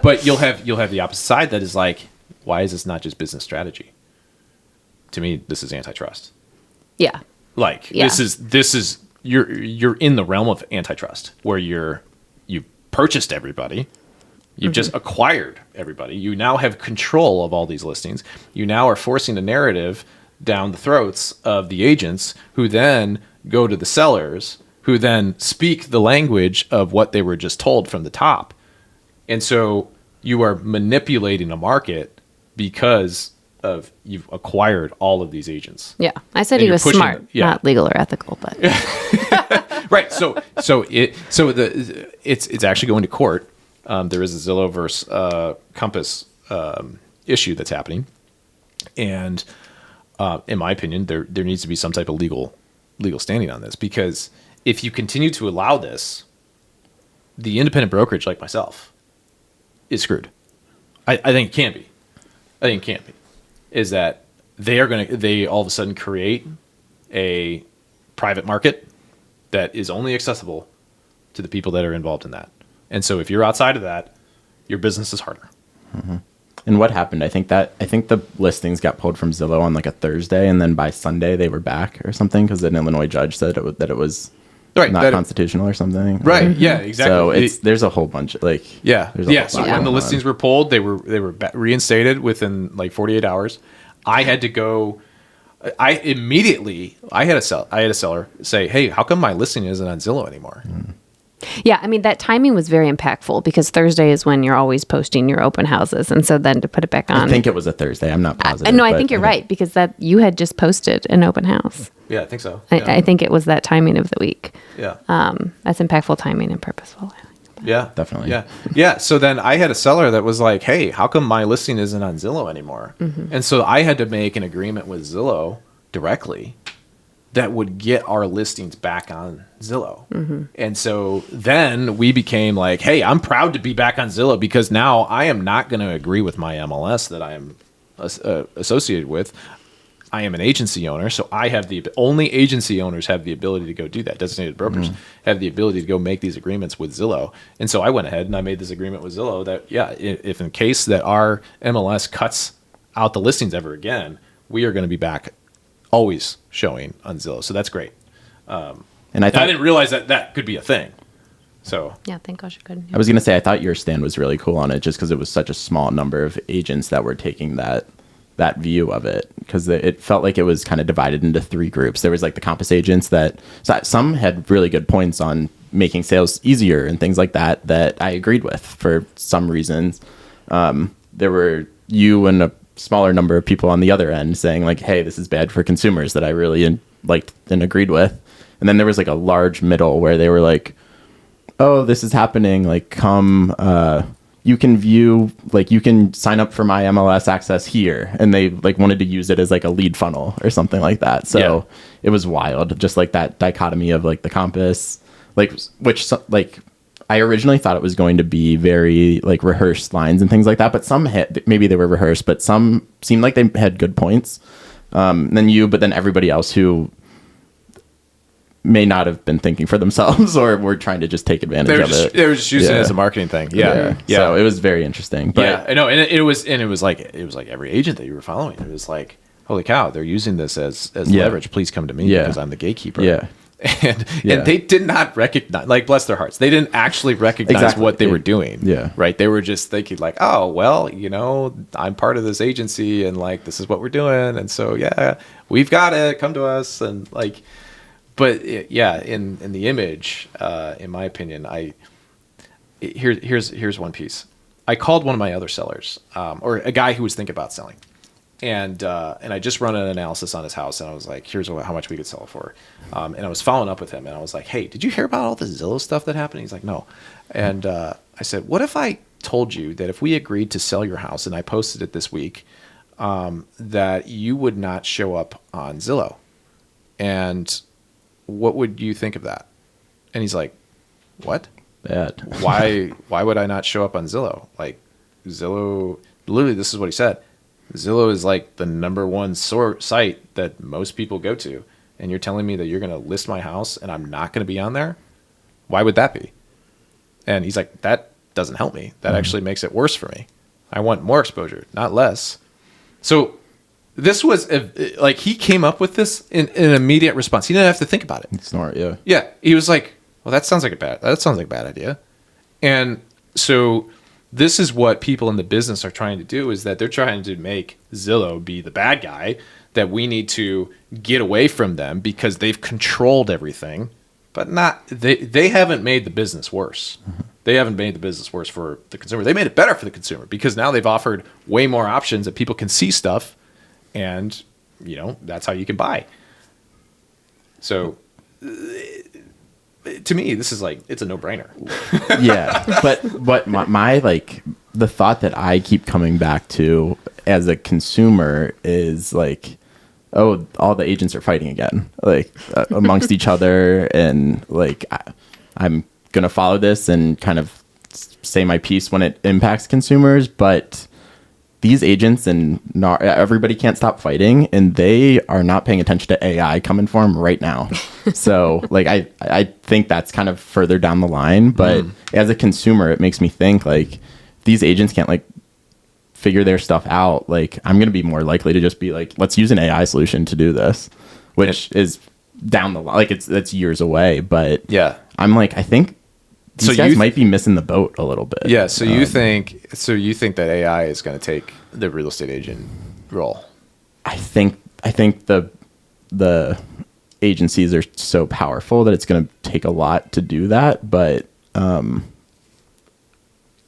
But you'll have the opposite side that is like, why is this not just business strategy? To me, this is antitrust. Yeah. This is you're in the realm of antitrust where you've purchased everybody. You've just acquired everybody. You now have control of all these listings. You now are forcing a narrative down the throats of the agents, who then go to the sellers, who then speak the language of what they were just told from the top. And so you are manipulating a market because of you've acquired all of these agents. Yeah, I said he was smart, not legal or ethical, but right. So it's actually going to court. There is a Zillow versus Compass issue that's happening, and in my opinion, there needs to be some type of legal standing on this, because if you continue to allow this, the independent brokerage like myself is screwed. I think it can be. Is that they all of a sudden create a private market that is only accessible to the people that are involved in that. And so if you're outside of that, your business is harder. And what happened? I think the listings got pulled from Zillow on like a Thursday, and then by Sunday they were back or something because an Illinois judge said that it was Right, not that- constitutional or something. Right. Yeah, exactly. So there's a whole bunch like there's a whole So lot when the going listings on. were pulled, they were reinstated within like 48 hours. I had to go. I had a seller say, "Hey, how come my listing isn't on Zillow anymore?" Yeah, I mean, that timing was very impactful because Thursday is when you're always posting your open houses. And so then to put it back on. I think it was a Thursday. I'm not positive. No, I but think you're right because that you had just posted an open house. Yeah, I think so. I think it was that timing of the week. Yeah. That's impactful timing and purposeful. Yeah, Definitely. Yeah. So then I had a seller that was like, "Hey, how come my listing isn't on Zillow anymore?" And so I had to make an agreement with Zillow directly that would get our listings back on Zillow. And so then we became like, "Hey, I'm proud to be back on Zillow because now I am not going to agree with my MLS that I am associated with. I am an agency owner, so I have only agency owners have the ability to go do that. Designated brokers have the ability to go make these agreements with Zillow. And so I went ahead and I made this agreement with Zillow that, if in case that our MLS cuts out the listings ever again, we are going to be back always showing on Zillow. So that's great. And I thought, I didn't realize that could be a thing. So Yeah, thank gosh you couldn't. I was going to say, I thought your stand was really cool on it just because it was such a small number of agents that were taking that view of it, because it felt like it was kind of divided into three groups. There was like the Compass agents that some had really good points on making sales easier and things like that I agreed with for some reasons. There were you and a smaller number of people on the other end saying like, hey, this is bad for consumers, that I really liked and agreed with. And then there was like a large middle where they were like, oh, this is happening, like come you can view, like you can sign up for my MLS access here. And they like wanted to use it as like a lead funnel or something like that. So It was wild. Just like that dichotomy of like the Compass, which I originally thought it was going to be very like rehearsed lines and things like that, but some maybe they were rehearsed, but some seemed like they had good points. But then everybody else who may not have been thinking for themselves or were trying to just take advantage of it. They were just using it as a marketing thing. Yeah. So it was very interesting. But yeah, I know. And it was like every agent that you were following, it was like, holy cow, they're using this as leverage. Please come to me because I'm the gatekeeper. Yeah. And they did not recognize, like, bless their hearts, they didn't actually recognize what they were doing. Yeah. Right. They were just thinking like, oh, well, I'm part of this agency and like, this is what we're doing. And so, we've got it. Come to us. And like, but in the image, in my opinion, here's one piece. I called one of my other sellers, or a guy who was thinking about selling, and I just run an analysis on his house, and I was like, here's how much we could sell it for, and I was following up with him, and I was like, hey, did you hear about all the Zillow stuff that happened? He's like, no, and I said, what if I told you that if we agreed to sell your house, and I posted it this week, that you would not show up on Zillow, and what would you think of that? And he's like, what? Bad. Why would I not show up on Zillow? Like, Zillow, literally, this is what he said. Zillow is like the number one site that most people go to. And you're telling me that you're going to list my house and I'm not going to be on there? Why would that be? And he's like, that doesn't help me. That actually makes it worse for me. I want more exposure, not less. So this was like, he came up with this in an immediate response. He didn't have to think about it. Snort, yeah. Yeah. He was like, well, that sounds like a bad idea. And so this is what people in the business are trying to do, is that they're trying to make Zillow be the bad guy, that we need to get away from them because they've controlled everything, but they haven't made the business worse. They haven't made the business worse for the consumer. They made it better for the consumer because now they've offered way more options that people can see stuff, and that's how you can buy. So to me, this is like, it's a no-brainer. Yeah, but my like, the thought that I keep coming back to as a consumer is like, oh, all the agents are fighting again, like amongst each other, and like I'm gonna follow this and kind of say my piece when it impacts consumers, but these agents and everybody can't stop fighting, and they are not paying attention to AI coming for them right now. So like, I think that's kind of further down the line, but as a consumer, it makes me think like, these agents can't like figure their stuff out, like I'm going to be more likely to just be like, let's use an AI solution to do this, which is down the line. Like that's years away, but Yeah. I'm like, I think these So guys you might be missing the boat a little bit. Yeah. So you think that AI is going to take the real estate agent role? I think the agencies are so powerful that it's going to take a lot to do that, but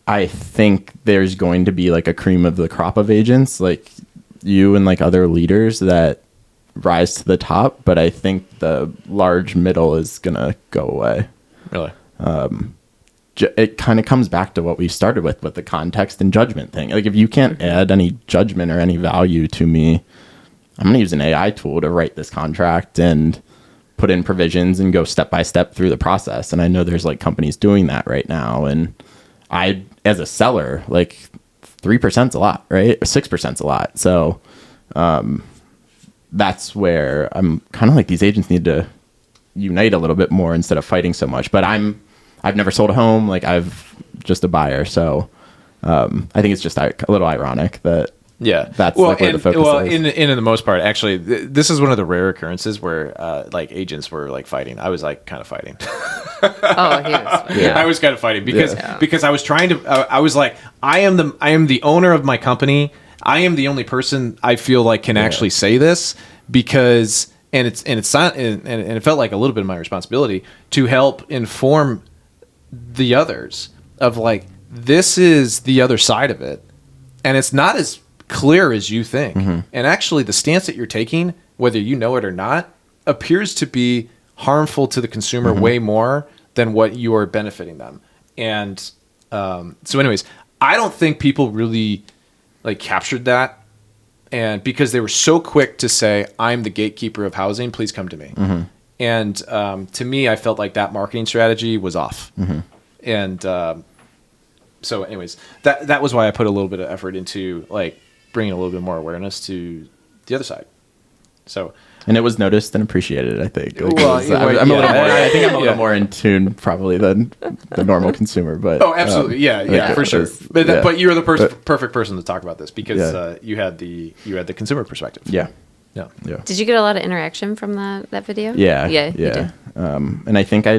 I think there's going to be like a cream of the crop of agents like you and like other leaders that rise to the top, but I think the large middle is going to go away. Really? It kind of comes back to what we started with the context and judgment thing. Like if you can't add any judgment or any value to me, I'm going to use an AI tool to write this contract and put in provisions and go step by step through the process. And I know there's like companies doing that right now. And I, as a seller, like 3% is a lot, right? Or 6% is a lot. So that's where I'm kind of like, these agents need to unite a little bit more instead of fighting so much. But I've never sold a home. Like I've just a buyer. So I think it's just a little ironic that that's like where the focus is. In the most part, actually, this is one of the rare occurrences where like agents were like fighting. I was like kind of fighting. Oh, he was. Yeah. I was kind of fighting because I was trying to. I was like, I am the owner of my company. I am the only person I feel like can actually say this because and it's not and it felt like a little bit of my responsibility to help inform the others of like this is the other side of it, and it's not as clear as you think. And actually the stance that you're taking, whether you know it or not, appears to be harmful to the consumer way more than what you are benefiting them. And so anyways, I don't think people really like captured that, and because they were so quick to say, I'm the gatekeeper of housing, please come to me. And to me, I felt like that marketing strategy was off. And so anyways, that was why I put a little bit of effort into like bringing a little bit more awareness to the other side. So, and it was noticed and appreciated, I think. Like, well, I'm a little more. I think I'm a little more in tune probably than the normal consumer. But absolutely, for sure. But you're the perfect person to talk about this because you had the consumer perspective. Yeah. Did you get a lot of interaction from that video? Yeah. You did. And I think I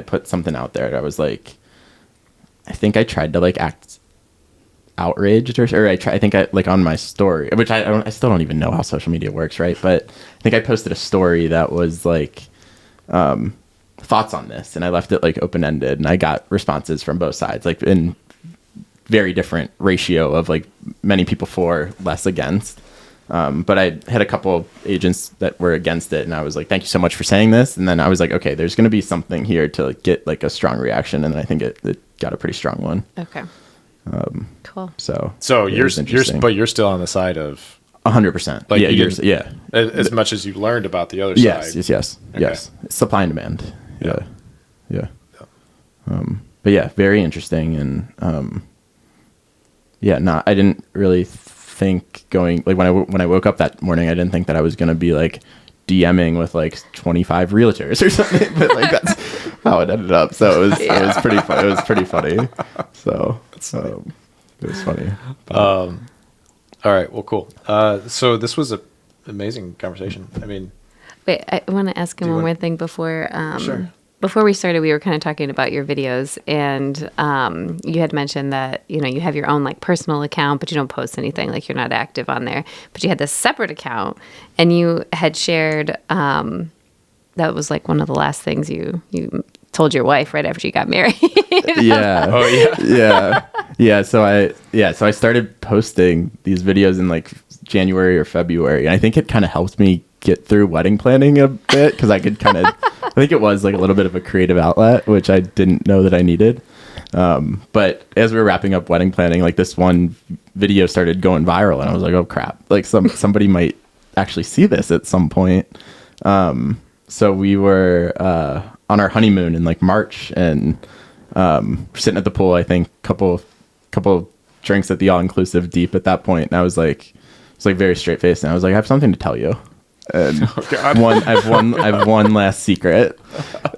put something out there. I was like, I think I tried to like act outraged or I think I like on my story, which I still don't even know how social media works, right? But I think I posted a story that was like thoughts on this, and I left it like open-ended, and I got responses from both sides, like in very different ratio of like many people for, less against. But I had a couple of agents that were against it, and I was like, thank you so much for saying this. And then I was like, okay, there's going to be something here to like, get like a strong reaction. And then I think it got a pretty strong one. Okay. Cool. So you're still on the side of 100%. Like as much as you learned about the other side. Yes. Yes. It's supply and demand. Yeah. But yeah, very interesting. And I didn't really think going like when I woke up that morning, I didn't think that I was going to be like DMing with like 25 realtors or something, but like that's how it ended up. So it was pretty fun. It was pretty funny. So it was funny. All right. Well, cool. So this was an amazing conversation. I mean, wait, I want to ask him one more thing before. Sure. Before we started, we were kind of talking about your videos, and you had mentioned that, you know, you have your own like personal account, but you don't post anything, like you're not active on there. But you had this separate account, and you had shared that was like one of the last things you told your wife right after you got married. Yeah. Oh yeah. Yeah. So I started posting these videos in like January or February, and I think it kind of helped me get through wedding planning a bit because I could kind of I think it was like a little bit of a creative outlet, which I didn't know that I needed. But as we were wrapping up wedding planning, like this one video started going viral, and I was like, oh crap, like somebody might actually see this at some point. So we were on our honeymoon in like March, and we're sitting at the pool, I think couple drinks at the all-inclusive deep at that point, and I was like very straight-faced, and I was like, I have something to tell you. And I have one last secret.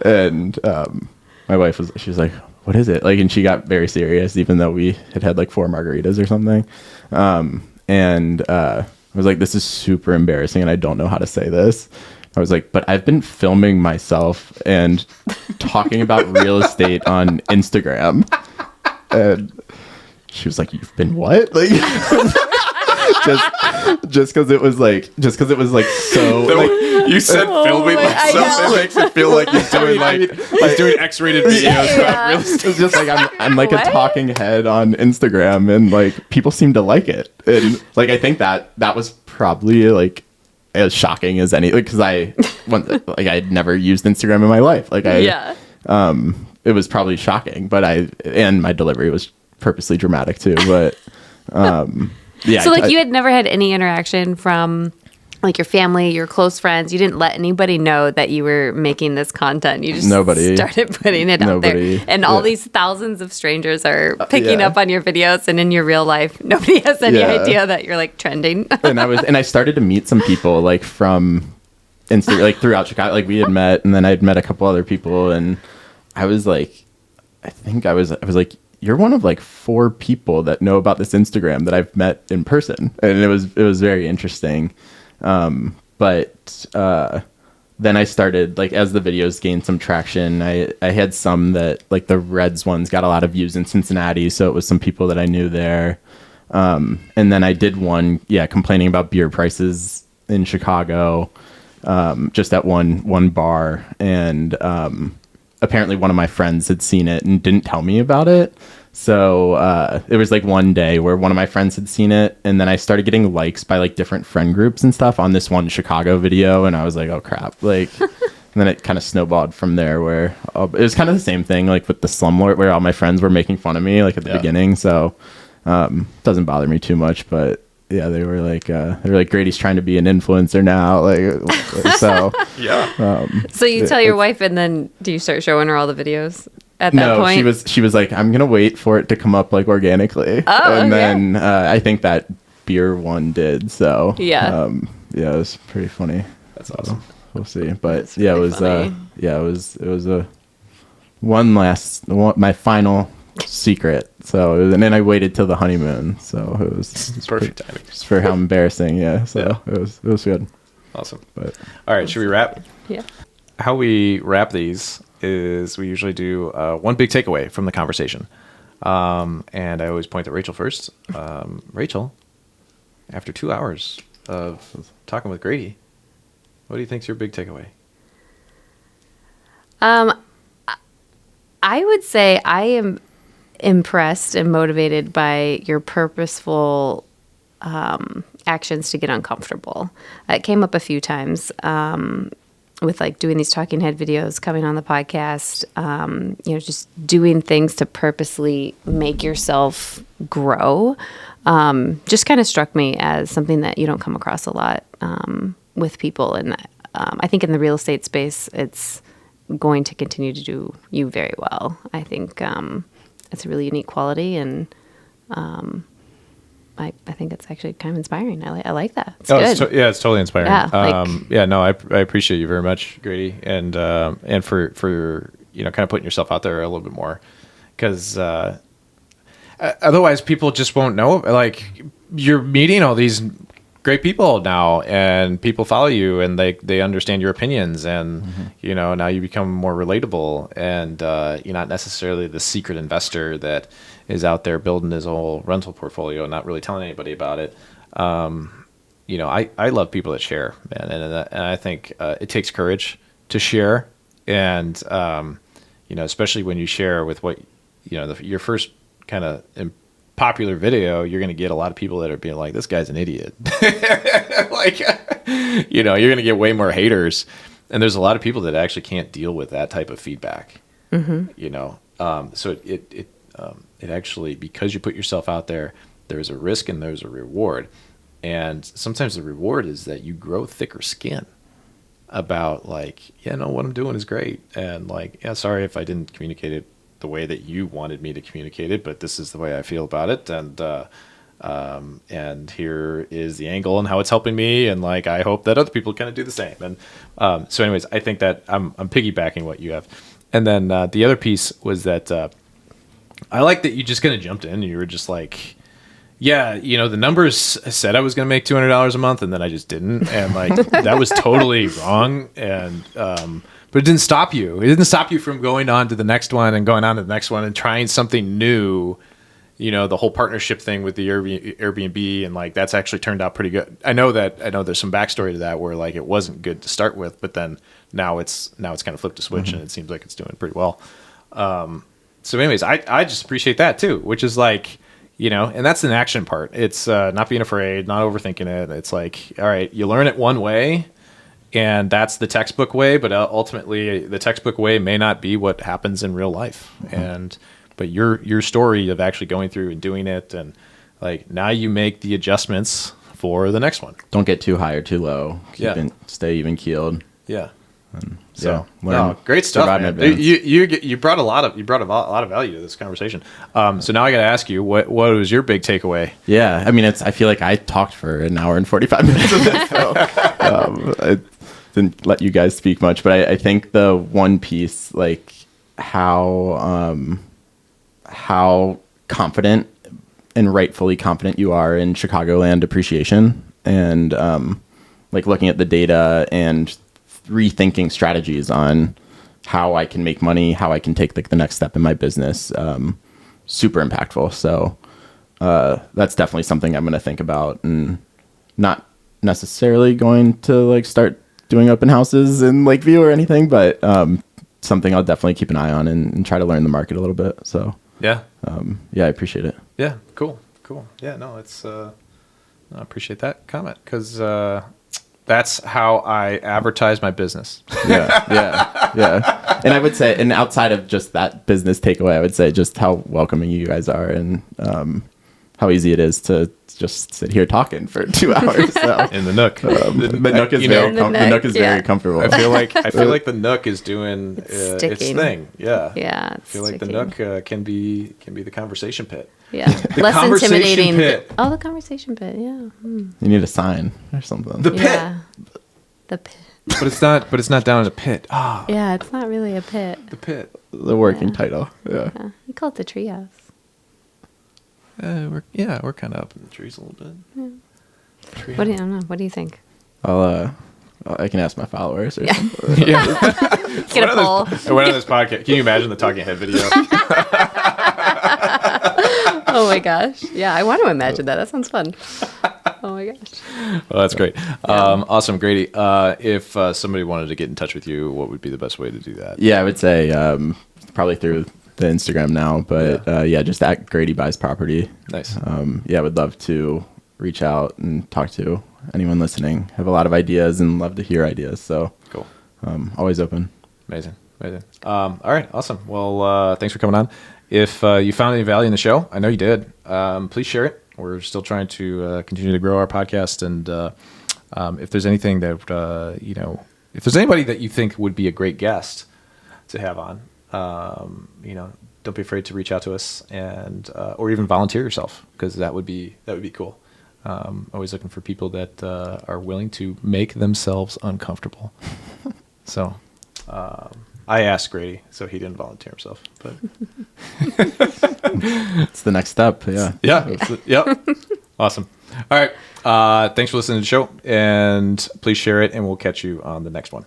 And my wife was like, what is it? Like, and she got very serious, even though we had like 4 margaritas or something. I was like, this is super embarrassing and I don't know how to say this. I was like, but I've been filming myself and talking about real estate on Instagram. And she was like, you've been what? Like, just because it was like so like, You said filming myself. It makes it feel like he's doing he's doing X-rated videos about real estate. it's just like I'm like a talking head on Instagram, and like people seem to like it, and like I think that was probably like as shocking as any, because I'd never used Instagram in my life. Like it was probably shocking, but and my delivery was purposely dramatic too. But yeah. So like you had never had any interaction from like your family, your close friends. You didn't let anybody know that you were making this content. You just started putting it out there. And all these thousands of strangers are picking up on your videos, and in your real life, nobody has any idea that you're like trending. and I started to meet some people like from Instagram, like throughout Chicago. Like we had met, and then I'd met a couple other people, and I was like, I was like, you're one of like 4 people that know about this Instagram that I've met in person. And it was very interesting. But then I started, like, as the videos gained some traction, I had some that, like, the Reds ones got a lot of views in Cincinnati, so it was some people that I knew there. And then I did one, complaining about beer prices in Chicago, just at one bar. And apparently one of my friends had seen it and didn't tell me about it. So it was like one day where one of my friends had seen it, and then I started getting likes by like different friend groups and stuff on this one Chicago video, and I was like, oh crap, like, and then it kind of snowballed from there, where it was kind of the same thing like with the slumlord, where all my friends were making fun of me like at the beginning. So doesn't bother me too much, but yeah, they were like Grady's trying to be an influencer now, like so. So you tell your wife, and then do you start showing her all the videos? At that point? she was like, I'm gonna wait for it to come up like organically. And then I think that beer one did. So it was pretty funny. That's awesome. We'll see. But it was a my final secret. So and then I waited till the honeymoon. So it was perfect timing just for how embarrassing. So it was good. Awesome. But all right, should we wrap? Yeah. How we wrap these is we usually do one big takeaway from the conversation. And I always point at Rachel first. Rachel, after 2 hours of talking with Grady, what do you think's your big takeaway? I would say I am impressed and motivated by your purposeful actions to get uncomfortable. It came up a few times with like doing these talking head videos, coming on the podcast, just doing things to purposely make yourself grow. Just kind of struck me as something that you don't come across a lot with people. And I think in the real estate space, it's going to continue to do you very well. I think it's a really unique quality, and I think it's actually kind of inspiring. I like that. It's good. It's totally inspiring. Yeah, I appreciate you very much, Grady, and for kind of putting yourself out there a little bit more, because otherwise people just won't know. Like, you're meeting all these great people now, and people follow you, and they understand your opinions, and now you become more relatable, and you're not necessarily the secret investor that is out there building his whole rental portfolio and not really telling anybody about it. I love people that share, man, and I think it takes courage to share, and especially when you share with what your first kind of popular video, you're going to get a lot of people that are being like, this guy's an idiot. Like, you're going to get way more haters, and there's a lot of people that actually can't deal with that type of feedback. So it actually, because you put yourself out there, there's a risk and there's a reward. And sometimes the reward is that you grow thicker skin about like, what I'm doing is great. And like, sorry if I didn't communicate it the way that you wanted me to communicate it, but this is the way I feel about it. And here is the angle and how it's helping me. And like, I hope that other people kind of do the same. And so anyways, I think that I'm piggybacking what you have. And then the other piece was that I like that you just kind of jumped in and you were just like, yeah, the numbers said I was going to make $200 a month, and then I just didn't. And like, that was totally wrong. And, but it didn't stop you. It didn't stop you from going on to the next one and going on to the next one and trying something new. The whole partnership thing with the Airbnb, and like, that's actually turned out pretty good. I know there's some backstory to that where like, it wasn't good to start with, but then now it's kind of flipped a switch and it seems like it's doing pretty well. So anyways, I just appreciate that too, which is like, and that's an action part. It's not being afraid, not overthinking it. It's like, all right, you learn it one way, and that's the textbook way, but ultimately the textbook way may not be what happens in real life. But your story of actually going through and doing it, and like, now you make the adjustments for the next one. Don't get too high or too low. Stay even keeled. Yeah. So great stuff, man. You brought a lot of value to this conversation. So now I got to ask you, what was your big takeaway? Yeah, I mean, I feel like I talked for an hour and 45 minutes of this, so I didn't let you guys speak much, but I think the one piece, like how confident and rightfully confident you are in Chicagoland appreciation, and like looking at the data and rethinking strategies on how I can make money, how I can take like the next step in my business. Super impactful. So that's definitely something I'm going to think about, and not necessarily going to like start doing open houses in Lakeview or anything, but something I'll definitely keep an eye on and try to learn the market a little bit. So I appreciate it. Yeah, cool. Yeah, no, it's I appreciate that comment, because that's how I advertise my business. Yeah. And I would say, and outside of just that business takeaway, I would say just how welcoming you guys are, and how easy it is to just sit here talking for 2 hours. So. In the Nook. The Nook is very comfortable. I feel like the Nook is doing its thing. Yeah. Yeah. I feel like the Nook can be the conversation pit. Yeah. Less intimidating. Pit. The conversation pit. Yeah. You need a sign or something. The pit. Yeah. The pit. But it's not down in a pit. Yeah, it's not really a pit. The pit. The working title. Yeah. You call it the treehouse. We're kind of up in the trees a little bit. Yeah. I don't know. What do you think? I can ask my followers or something. Get a poll. What on this podcast? Can you imagine the talking head video? Oh my gosh. Yeah, I want to imagine that. That sounds fun. Oh my gosh. Well, that's great. Awesome, Grady. If somebody wanted to get in touch with you, what would be the best way to do that? Yeah, I would say probably through the Instagram now, but just at Grady Buys Property. Nice. I would love to reach out and talk to anyone listening. Have a lot of ideas and love to hear ideas. So cool. Always open. Amazing. All right. Awesome. Well, thanks for coming on. If you found any value in the show, I know you did, please share it. We're still trying to continue to grow our podcast. And if there's anything that, if there's anybody that you think would be a great guest to have on, don't be afraid to reach out to us, and or even volunteer yourself, because that would be cool. Always looking for people that are willing to make themselves uncomfortable. So I asked Grady, so he didn't volunteer himself. But it's the next step. Yeah. Yep. Awesome. All right. Thanks for listening to the show, and please share it, and we'll catch you on the next one.